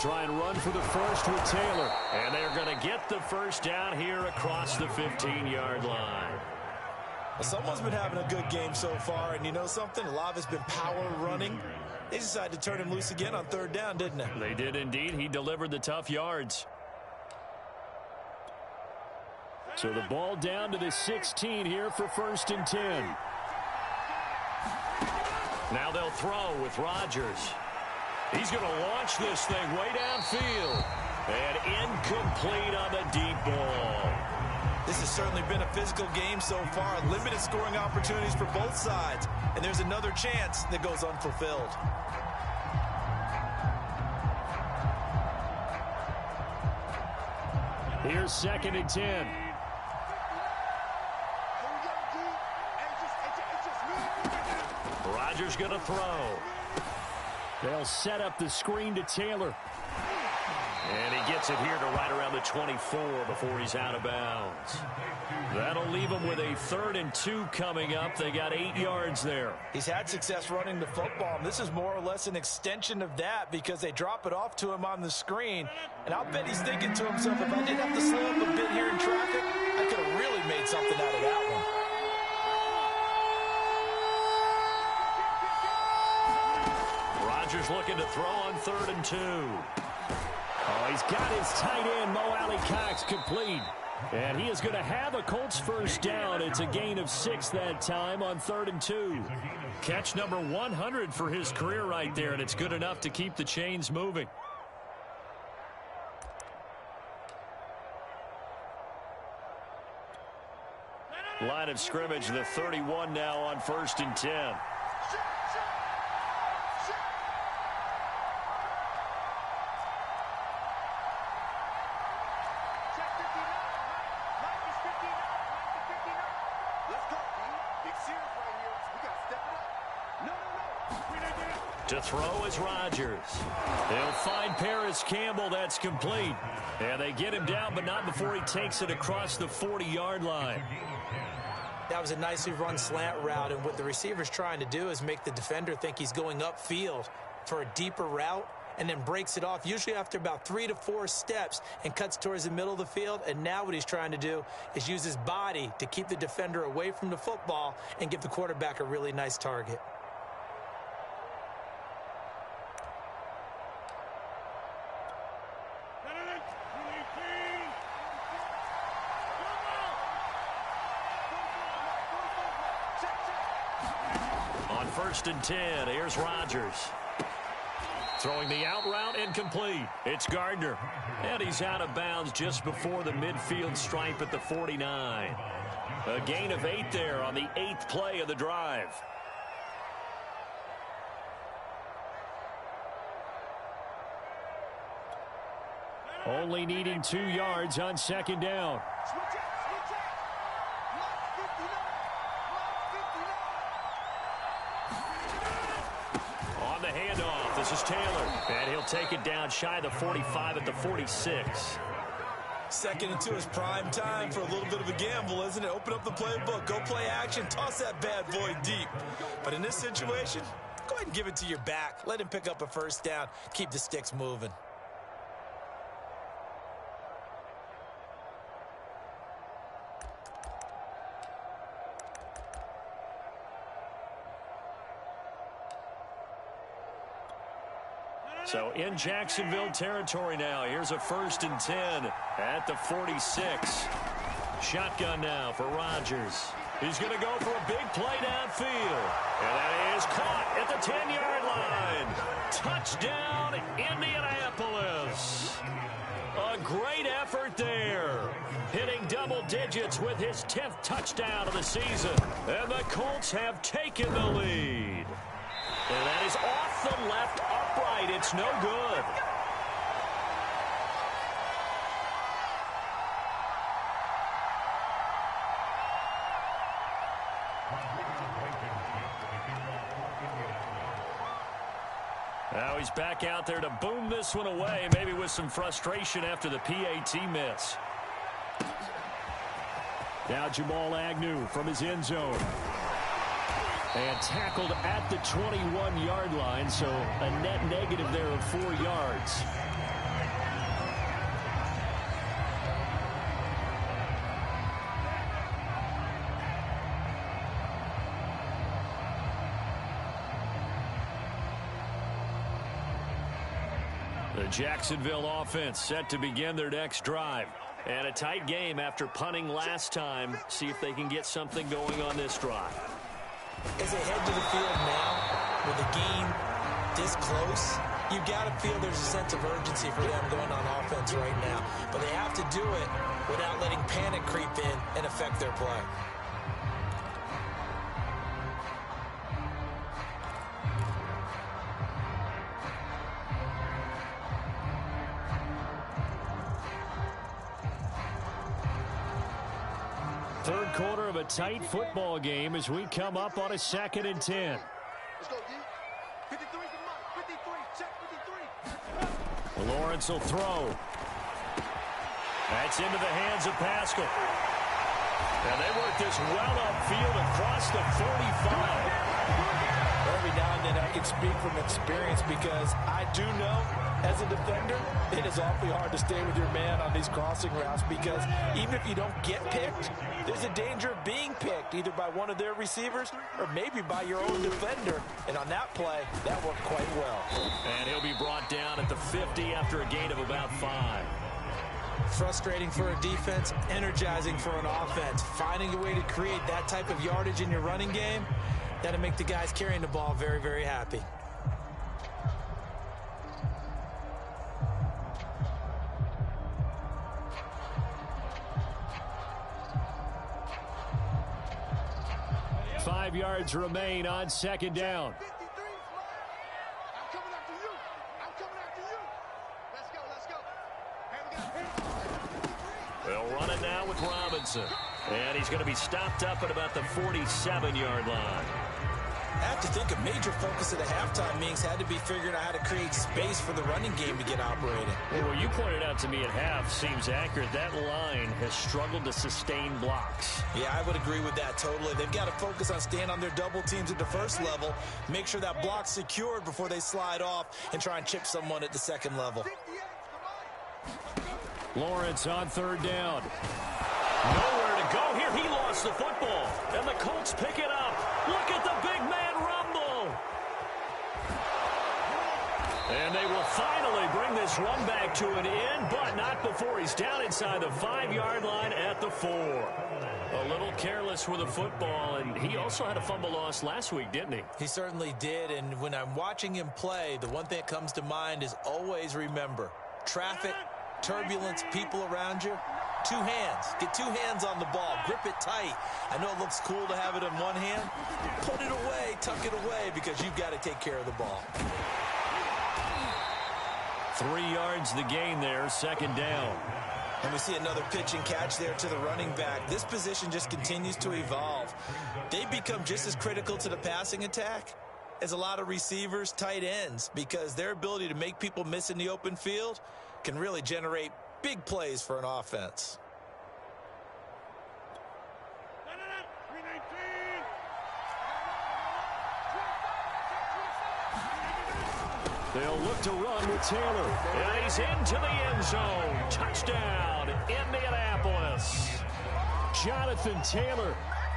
Try and run for the first with Taylor. And they're going to get the first down here across the 15-yard line. Well, someone's been having a good game so far, and you know something? A lot of it's been power running. They decided to turn him loose again on 3rd down, didn't they? They did indeed. He delivered the tough yards. So the ball down to the 16 here for 1st and 10. Now they'll throw with Rodgers. He's going to launch this thing way downfield. And incomplete on the deep ball. This has certainly been a physical game so far. Limited scoring opportunities for both sides. And there's another chance that goes unfulfilled. Here's 2nd and 10. Rodgers going to throw. They'll set up the screen to Taylor. And he gets it here to right around the 24 before he's out of bounds. That'll leave him with a 3rd and 2 coming up. They got 8 yards there. He's had success running the football, and this is more or less an extension of that because they drop it off to him on the screen. And I'll bet he's thinking to himself, if I didn't have to slow up a bit here in traffic, I could have really made something out of that one. Rodgers looking to throw on 3rd and 2. Oh, he's got his tight end, Mo Alley-Cox, complete. And he is going to have a Colts first down. It's a gain of 6 that time on 3rd and 2. Catch number 100 for his career right there, and it's good enough to keep the chains moving. Line of scrimmage, the 31 now on 1st and 10. To throw is Rodgers. They'll find Paris Campbell. That's complete. And they get him down, but not before he takes it across the 40-yard line. That was a nicely run slant route, and what the receiver's trying to do is make the defender think he's going upfield for a deeper route, and then breaks it off, usually after about 3 to 4 steps, and cuts towards the middle of the field. And now what he's trying to do is use his body to keep the defender away from the football and give the quarterback a really nice target. On 1st and 10, here's Rodgers. Throwing the out route, incomplete. It's Gardner. And he's out of bounds just before the midfield stripe at the 49. A gain of 8 there on the 8th play of the drive. Only needing 2 yards on 2nd down. On the handoff, this is Taylor. And he'll take it down shy of the 45 at the 46. Second and 2 is prime time for a little bit of a gamble, isn't it? Open up the playbook, go play action, toss that bad boy deep. But in this situation, go ahead and give it to your back. Let him pick up a first down. Keep the sticks moving. So in Jacksonville territory now. Here's a 1st and 10 at the 46. Shotgun now for Rodgers. He's going to go for a big play downfield. And that is caught at the 10-yard line. Touchdown, Indianapolis. A great effort there. Hitting double digits with his 10th touchdown of the season. And the Colts have taken the lead. And that is off the left upright. It's no good. Now he's back out there to boom this one away, maybe with some frustration after the PAT miss. Now Jamal Agnew from his end zone. And tackled at the 21-yard line, so a net negative there of 4 yards. The Jacksonville offense set to begin their next drive. And a tight game after punting last time. See if they can get something going on this drive. As they head to the field now, with the game this close, you've got to feel there's a sense of urgency for them going on offense right now. But they have to do it without letting panic creep in and affect their play. Third quarter of a tight football game as we come up on a 2nd and 10. Let's go, D. 53 for Mike. 53. Check 53. Lawrence will throw. That's into the hands of Pascal. And they work this well upfield across the 45. Every now and then I can speak from experience because I do know as a defender it is awfully hard to stay with your man on these crossing routes because even if you don't get picked, there's a danger of being picked either by one of their receivers or maybe by your own defender. And on that play, that worked quite well. And he'll be brought down at the 50 after a gain of about 5. Frustrating for a defense, energizing for an offense. Finding a way to create that type of yardage in your running game, that'll make the guys carrying the ball very, very happy. Five yards remain on 2nd down. 53 flag. I'm coming after you. I'm coming after you. Let's go, let's go. Hey, we got They'll run it now with Robinson. And he's going to be stopped up at about the 47-yard line. I have to think a major focus of the halftime meetings had to be figuring out how to create space for the running game to get operating. Well, what you pointed out to me at half seems accurate. That line has struggled to sustain blocks. Yeah, I would agree with that totally. They've got to focus on staying on their double teams at the first level, make sure that block's secured before they slide off and try and chip someone at the second level. Lawrence on 3rd down. Nowhere to go here. He lost the football. And the Colts pick it up. Look at the big man rumble. And they will finally bring this run back to an end, but not before he's down inside the 5-yard line at the 4. A little careless with the football, and he also had a fumble loss last week, didn't he? He certainly did, and when I'm watching him play, the one thing that comes to mind is always remember, traffic, turbulence, people around you, Two hands. Get two hands on the ball. Grip it tight. I know it looks cool to have it in one hand. Put it away, tuck it away, because you've got to take care of the ball. 3 yards the gain there, second down. And we see another pitch and catch there to the running back. This position just continues to evolve. They become just as critical to the passing attack as a lot of receivers, tight ends, because their ability to make people miss in the open field can really generate big plays for an offense. They'll look to run with Taylor. And he's into the end zone. Touchdown, Indianapolis. Jonathan Taylor,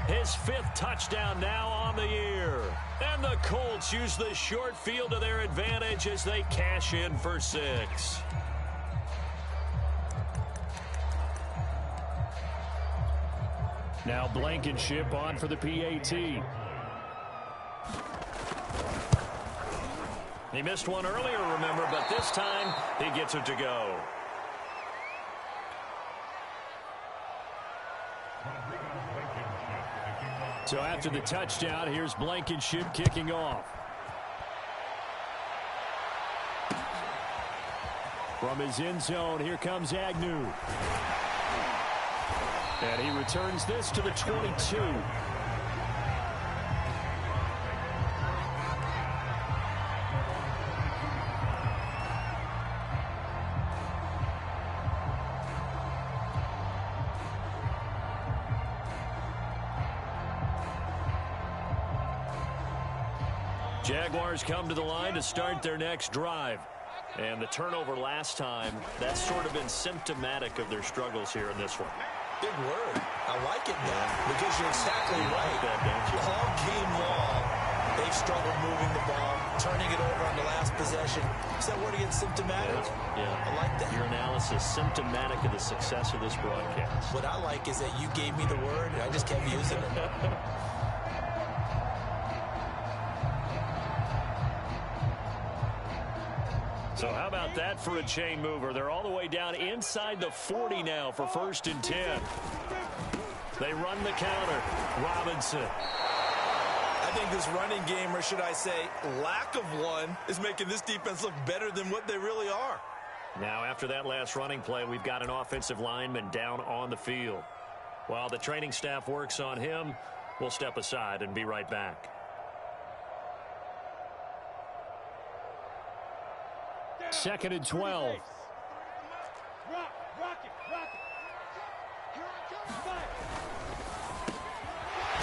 his 5th touchdown now on the year. And the Colts use the short field to their advantage as they cash in for 6. Now Blankenship on for the PAT. He missed one earlier, remember, but this time he gets it to go. So after the touchdown, here's Blankenship kicking off. From his end zone, here comes Agnew. And he returns this to the 22. Jaguars come to the line to start their next drive. And the turnover last time, that's sort of been symptomatic of their struggles here in this one. Big word. I like it now because you're exactly right. Like that, don't you? All game long, they've struggled moving the ball, turning it over on the last possession. Is that word again, symptomatic? Yeah. I like that. Your analysis, symptomatic of the success of this broadcast. What I like is that you gave me the word, and I just kept using it. So how about that for a chain mover? They're all the way down inside the 40 now for 1st and 10. They run the counter. Robinson. I think this running game, or should I say lack of one, is making this defense look better than what they really are. Now after that last running play, we've got an offensive lineman down on the field. While the training staff works on him, we'll step aside and be right back. Second and 12.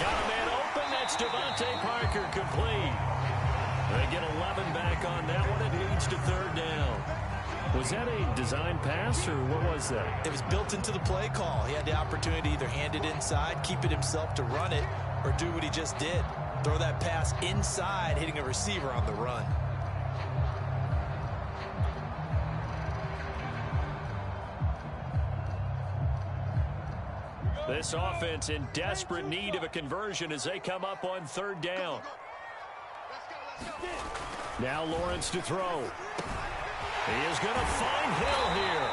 Got a man open. That's Devontae Parker complete. They get 11 back on that one. It leads to 3rd down. Was that a design pass, or what was that? It was built into the play call. He had the opportunity to either hand it inside, keep it himself to run it, or do what he just did. Throw that pass inside, hitting a receiver on the run. This offense in desperate need of a conversion as they come up on 3rd down. Now Lawrence to throw. He is going to find Hill here.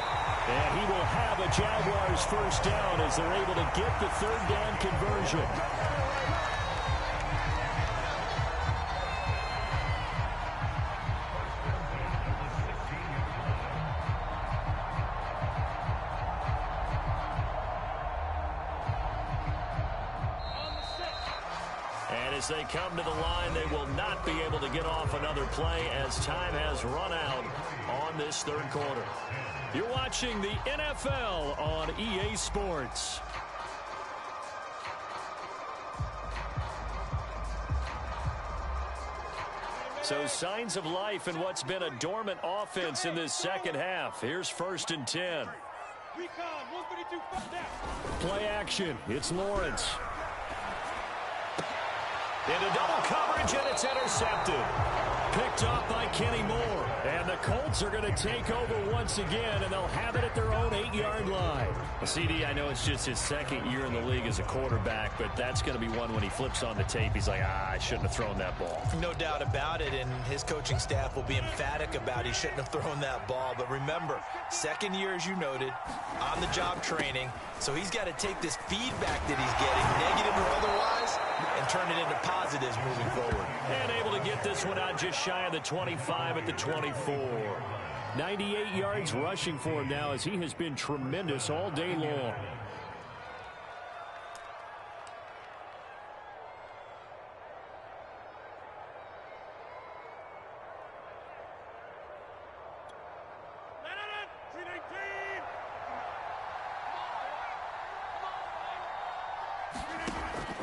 And he will have a Jaguars 1st down as they're able to get the 3rd down conversion. As they come to the line, they will not be able to get off another play as time has run out on this 3rd quarter. You're watching the NFL on EA Sports. So signs of life in what's been a dormant offense in this second half. Here's 1st and 10. Play action. It's Lawrence. Into double coverage, and it's intercepted. Picked off by Kenny Moore. And the Colts are going to take over once again, and they'll have it at their own 8-yard line. Well, CD, I know it's just his second year in the league as a quarterback, but that's going to be one when he flips on the tape. He's like, I shouldn't have thrown that ball. No doubt about it, and his coaching staff will be emphatic about he shouldn't have thrown that ball. But remember, second year, as you noted, on-the-job training, so he's got to take this feedback that he's getting, negative or otherwise, and turn it into positives moving forward. And able to get this one out just shy of the 25 at the 24. 98 yards rushing for him now as he has been tremendous all day long.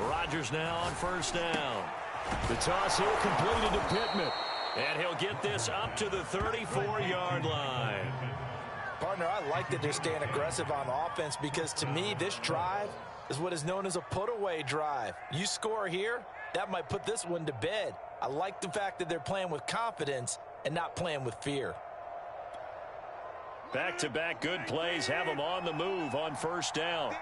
Rodgers now on first down. The toss here completed to Pittman. And he'll get this up to the 34-yard line. Partner, I like that they're staying aggressive on offense because to me, this drive is what is known as a put-away drive. You score here, that might put this one to bed. I like the fact that they're playing with confidence and not playing with fear. Back-to-back good plays have them on the move on first down.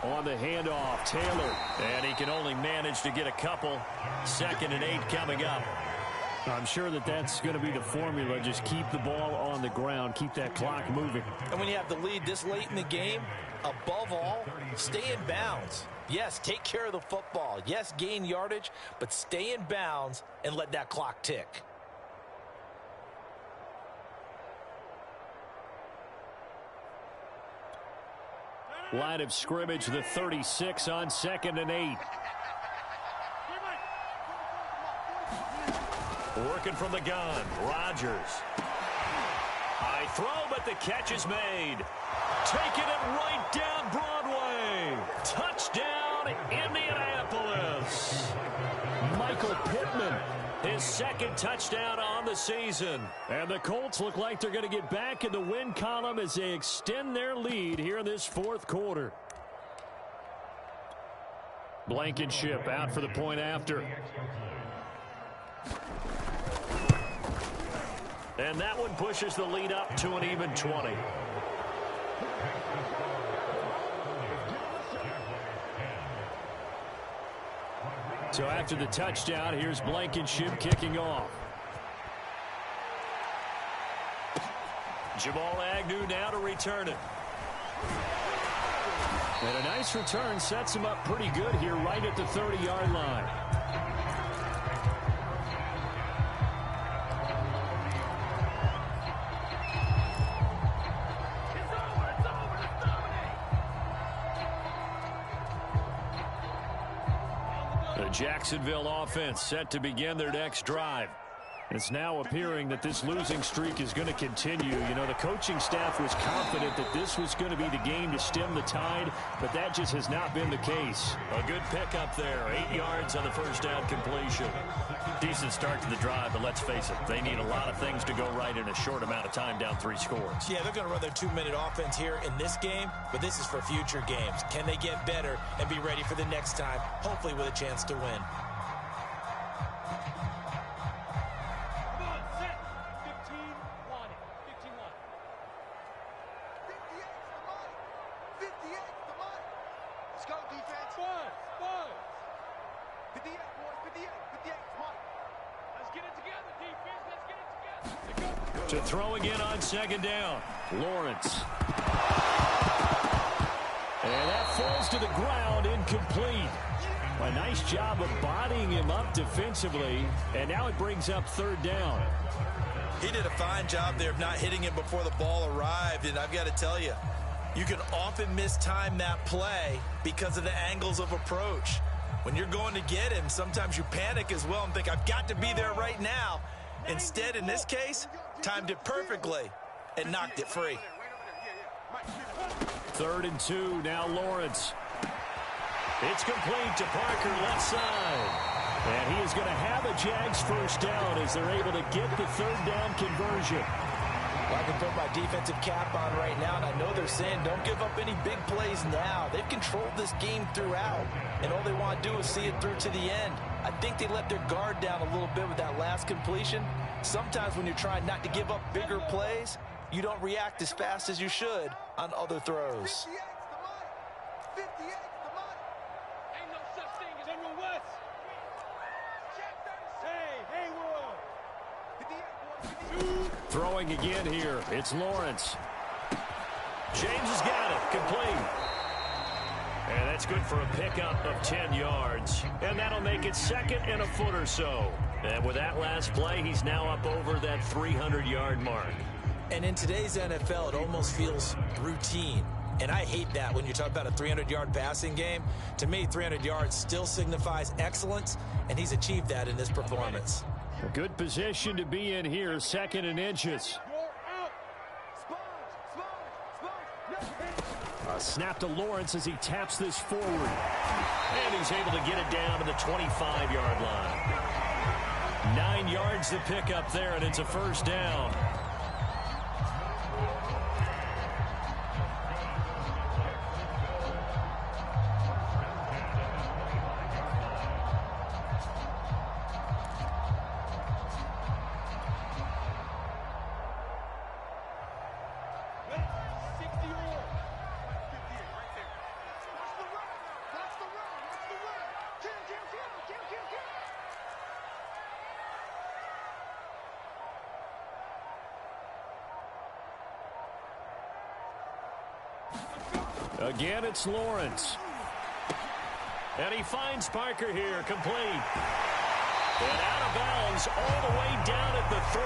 On the handoff, Taylor. And he can only manage to get a couple. 2nd and 8 coming up. I'm sure that that's going to be the formula. Just keep the ball on the ground. Keep that clock moving. And when you have the lead this late in the game, above all, stay in bounds. Yes, take care of the football. Yes, gain yardage, but stay in bounds and let that clock tick. Line of scrimmage, the 36 on 2nd and 8. Working from the gun, Rodgers. High throw, but the catch is made. Taking it right down Broadway. Touchdown, Indianapolis. Michael Pittman, his 2nd touchdown on the season. And the Colts look like they're going to get back in the win column as they extend their lead here in this 4th quarter. Blankenship out for the point after. And that one pushes the lead up to an even 20. So after the touchdown, here's Blankenship kicking off. Jamal Agnew now to return it. And a nice return sets him up pretty good here right at the 30-yard line. The Jacksonville offense set to begin their next drive. It's now appearing that this losing streak is going to continue. You know, the coaching staff was confident that this was going to be the game to stem the tide, but that just has not been the case. A good pickup there. 8 yards on the first down completion. Decent start to the drive, but let's face it, they need a lot of things to go right in a short amount of time down 3 scores. Yeah, they're going to run their 2-minute offense here in this game, but this is for future games. Can they get better and be ready for the next time, hopefully with a chance to win? To throw again on 2nd down. Lawrence. And that falls to the ground, incomplete. A nice job of bodying him up defensively, and now it brings up 3rd down. He did a fine job there of not hitting him before the ball arrived, and I've got to tell you, you can often mistime that play because of the angles of approach. When you're going to get him, sometimes you panic as well and think, I've got to be there right now. Instead, in this case, timed it perfectly and knocked it free. 3rd and 2, now Lawrence. It's complete to Parker, left side. And he is going to have a Jags first down as they're able to get the 3rd down conversion. Well, I can throw throw my defensive cap on right now, and I know they're saying don't give up any big plays now. They've controlled this game throughout, and all they want to do is see it through to the end. I think they let their guard down a little bit with that last completion. Sometimes when you're trying not to give up bigger plays, you don't react as fast as you should on other throws. 58's the money. 58's the money. Ain't no such thing as General West. Hey, Haywood. Throwing again here. It's Lawrence. James has got it. Complete. And that's good for a pickup of 10 yards. And that'll make it second and a foot or so. And with that last play, he's now up over that 300-yard mark. And in today's NFL, it almost feels routine. And I hate that when you talk about a 300-yard passing game. To me, 300 yards still signifies excellence, and he's achieved that in this performance. A good position to be in here, second and inches. A snap to Lawrence as he taps this forward. And he's able to get it down to the 25-yard line. 9 yards to pick up there, and it's a first down. Again, it's Lawrence. And he finds Parker here, complete. And out of bounds all the way down at the 3.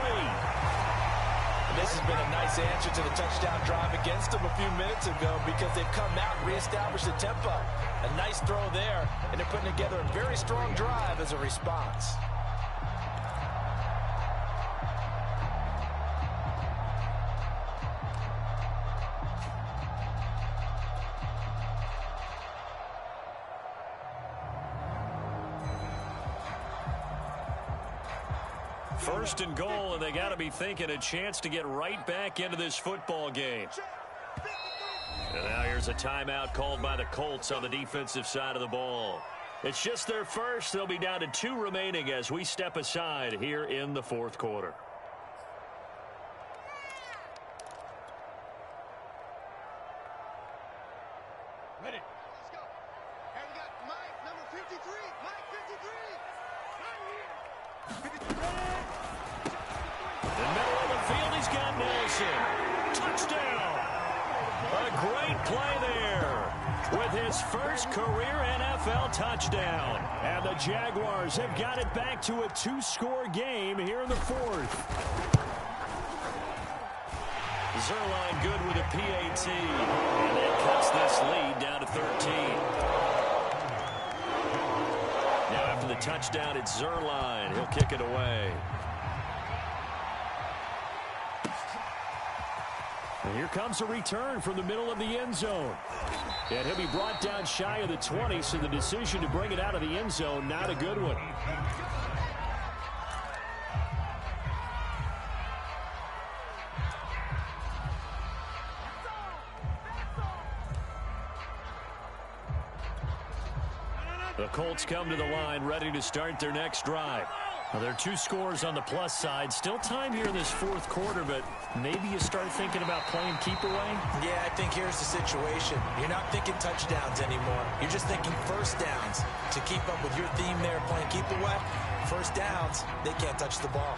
And this has been a nice answer to the touchdown drive against them a few minutes ago because they've come out and reestablished the tempo. A nice throw there, and they're putting together a very strong drive as a response. First and goal, and they got to be thinking a chance to get right back into this football game. And now here's a timeout called by the Colts on the defensive side of the ball. It's just their first. They'll be down to 2 remaining as we step aside here in the fourth quarter. Ready. Let's go. And we got Mike, number 53. Mike, 53. Right here. In the middle of the field, he's got Nelson. Touchdown. A great play there with his first career NFL touchdown. And the Jaguars have got it back to a 2-score game here in the fourth. Zerline good with a PAT. And that cuts this lead down to 13. Now after the touchdown, it's Zerline. He'll kick it away. And here comes a return from the middle of the end zone. And he'll be brought down shy of the 20, so the decision to bring it out of the end zone, not a good one. The Colts come to the line ready to start their next drive. Well, there are 2 scores on the plus side. Still time here in this fourth quarter, but maybe you start thinking about playing keep away? Yeah, I think here's the situation. You're not thinking touchdowns anymore. You're just thinking first downs. To keep up with your theme there, playing keep away, first downs, they can't touch the ball.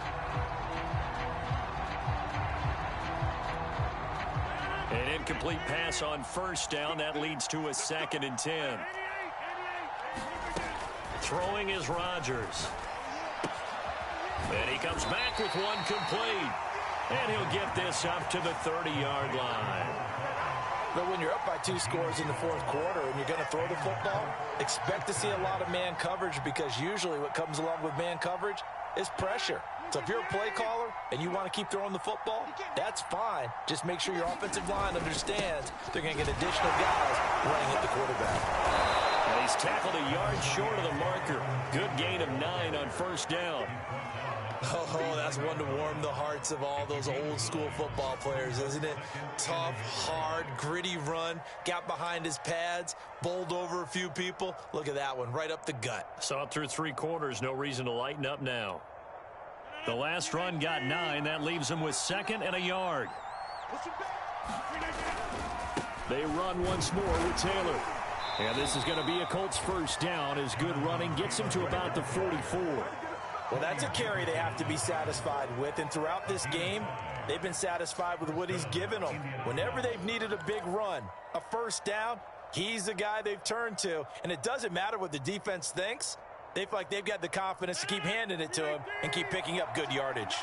An incomplete pass on first down. That leads to a 2nd and 10. Throwing is Rodgers. And he comes back with one complete. And he'll get this up to the 30-yard line. But when you're up by 2 scores in the fourth quarter and you're going to throw the football, expect to see a lot of man coverage because usually what comes along with man coverage is pressure. So if you're a play caller and you want to keep throwing the football, that's fine. Just make sure your offensive line understands they're going to get additional guys running at the quarterback. And he's tackled a yard short of the marker. Good gain of 9 on first down. Oh, that's one to warm the hearts of all those old school football players, isn't it? Tough, hard, gritty run, got behind his pads, bowled over a few people. Look at that one, right up the gut. Saw it through 3 quarters, no reason to lighten up now. The last run got 9. That leaves him with 2nd and a yard. They run once more with Taylor. And this is going to be a Colts first down as good running gets him to about the 44. Well, that's a carry they have to be satisfied with. And throughout this game, they've been satisfied with what he's given them. Whenever they've needed a big run, a first down, he's the guy they've turned to. And it doesn't matter what the defense thinks. They feel like they've got the confidence to keep handing it to him and keep picking up good yardage.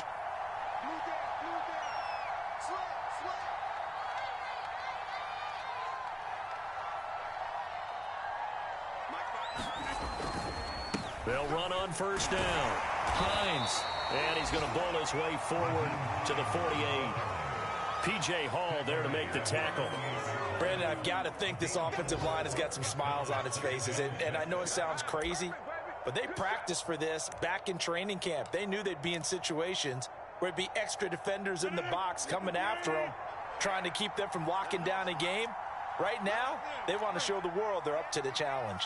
They'll run on first down. Hines. And he's going to bowl his way forward to the 48. P.J. Hall there to make the tackle. Brandon, I've got to think this offensive line has got some smiles on its faces. And I know it sounds crazy, but they practiced for this back in training camp. They knew they'd be in situations where it'd be extra defenders in the box coming after them, trying to keep them from locking down a game. Right now, they want to show the world they're up to the challenge.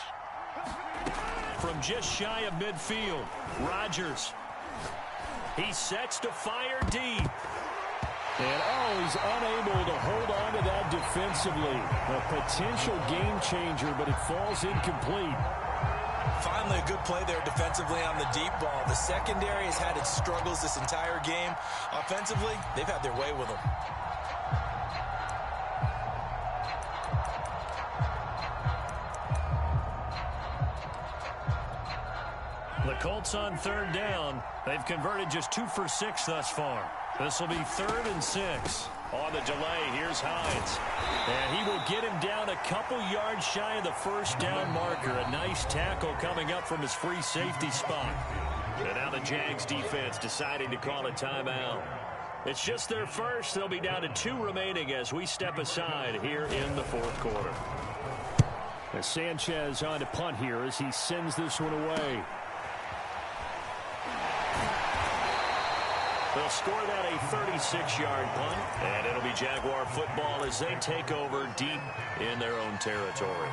From just shy of midfield, Rodgers. He sets to fire deep. And, he's unable to hold on to that defensively. A potential game changer, but it falls incomplete. Finally, a good play there defensively on the deep ball. The secondary has had its struggles this entire game. Offensively, they've had their way with them. The Colts on third down. They've converted just 2 for 6 thus far. This will be 3rd and 6. On the delay, here's Hines. And he will get him down a couple yards shy of the first down marker. A nice tackle coming up from his free safety spot. And now the Jags defense deciding to call a timeout. It's just their first. They'll be down to 2 remaining as we step aside here in the 4th quarter. And Sanchez on to punt here as he sends this one away. They'll score that a 36-yard punt, and it'll be Jaguar football as they take over deep in their own territory.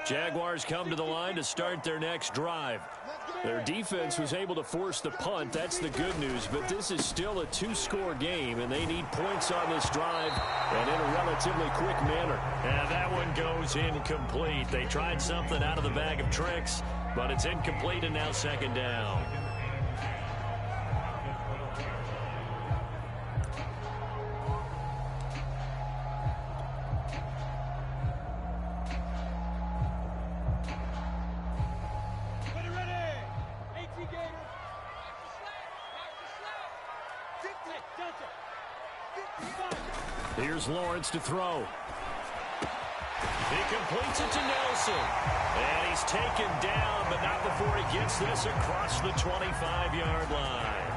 Jaguars come to the line to start their next drive. Their defense was able to force the punt. That's the good news, but this is still a 2-score game, and they need points on this drive and in a relatively quick manner. And that one goes incomplete. They tried something out of the bag of tricks, but it's incomplete and now 2nd down. Here's Lawrence to throw. He completes it to Nelson. And he's taken down, but not before he gets this across the 25-yard line.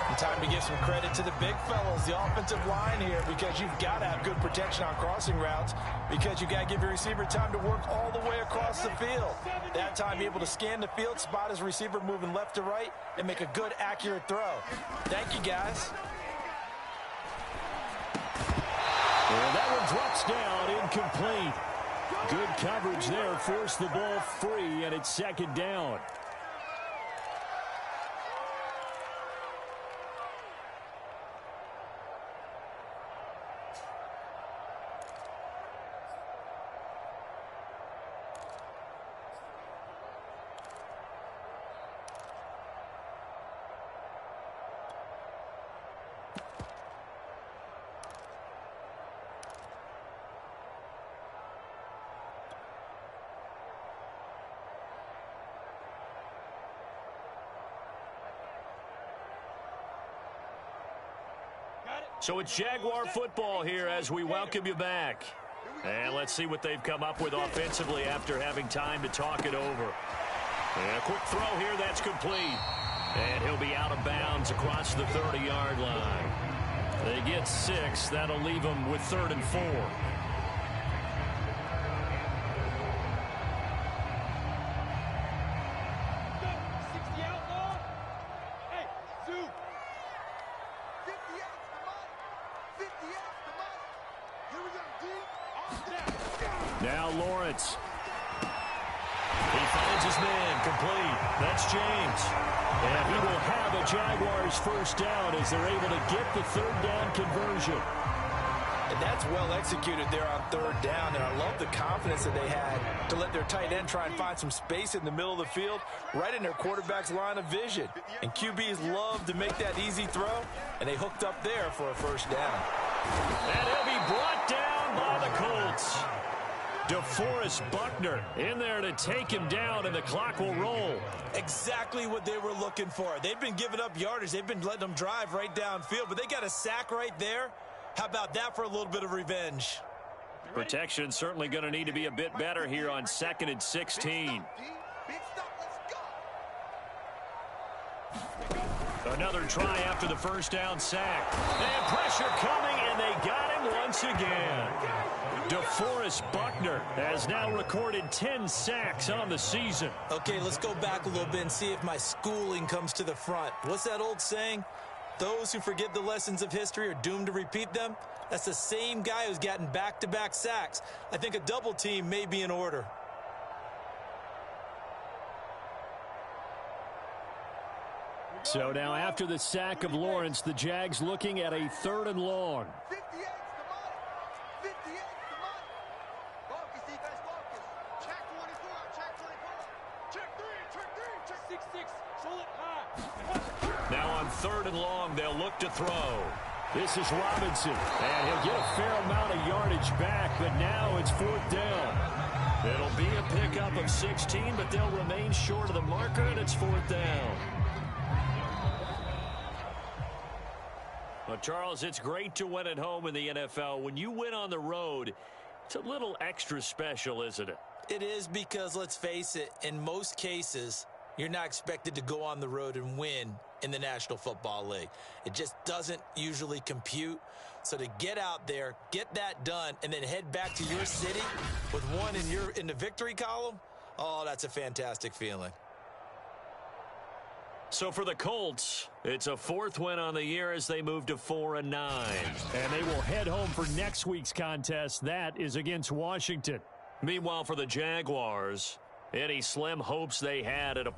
And time to give some credit to the big fellas, the offensive line here, because you've got to have good protection on crossing routes, because you've got to give your receiver time to work all the way across the field. That time, be able to scan the field, spot his receiver moving left to right, and make a good, accurate throw. Thank you, guys. And that one drops down, incomplete. Good coverage there, forced the ball free, and it's 2nd down. So it's Jaguar football here as we welcome you back. And let's see what they've come up with offensively after having time to talk it over. And a quick throw here that's complete. And he'll be out of bounds across the 30-yard line. They get 6. That'll leave them with 3rd and 4. Now Lawrence. He finds his man, complete. That's James. And he will have a Jaguars first down as they're able to get the 3rd down conversion. And that's well executed there on 3rd down. And I love the confidence that they had to let their tight end try and find some space in the middle of the field, right in their quarterback's line of vision. And QBs love to make that easy throw, and they hooked up there for a first down. And he'll be brought down by the Colts. DeForest Buckner in there to take him down, and the clock will roll. Exactly what they were looking for. They've been giving up yardage. They've been letting them drive right downfield, but they got a sack right there. How about that for a little bit of revenge? Protection certainly going to need to be a bit better here on 2nd and 16. Another try after the first down sack. They have pressure coming, and they got him once again. DeForest Buckner has now recorded 10 sacks on the season. Okay, let's go back a little bit and see if my schooling comes to the front. What's that old saying? Those who forget the lessons of history are doomed to repeat them. That's the same guy who's gotten back-to-back sacks. I think a double team may be in order. So now after the sack of Lawrence, the Jags looking at a 3rd and long. 58's the money. 58's the money. Focus, defense, focus. Check 24, check 24. Check 3, check 3, check 6, 6. Show it high. Now on 3rd and long, they'll look to throw. This is Robinson, and he'll get a fair amount of yardage back, but now it's 4th down. It'll be a pickup of 16, but they'll remain short of the marker, and it's 4th down. Well, Charles, it's great to win at home in the NFL. When you win on the road, it's a little extra special, isn't it? It is, because, let's face it, in most cases, you're not expected to go on the road and win in the National Football League. It just doesn't usually compute. So to get out there, get that done, and then head back to your city with one in the victory column, oh, that's a fantastic feeling. So for the Colts, it's a 4th win on the year as they move to 4-9. And they will head home for next week's contest. That is against Washington. Meanwhile, for the Jaguars, any slim hopes they had at a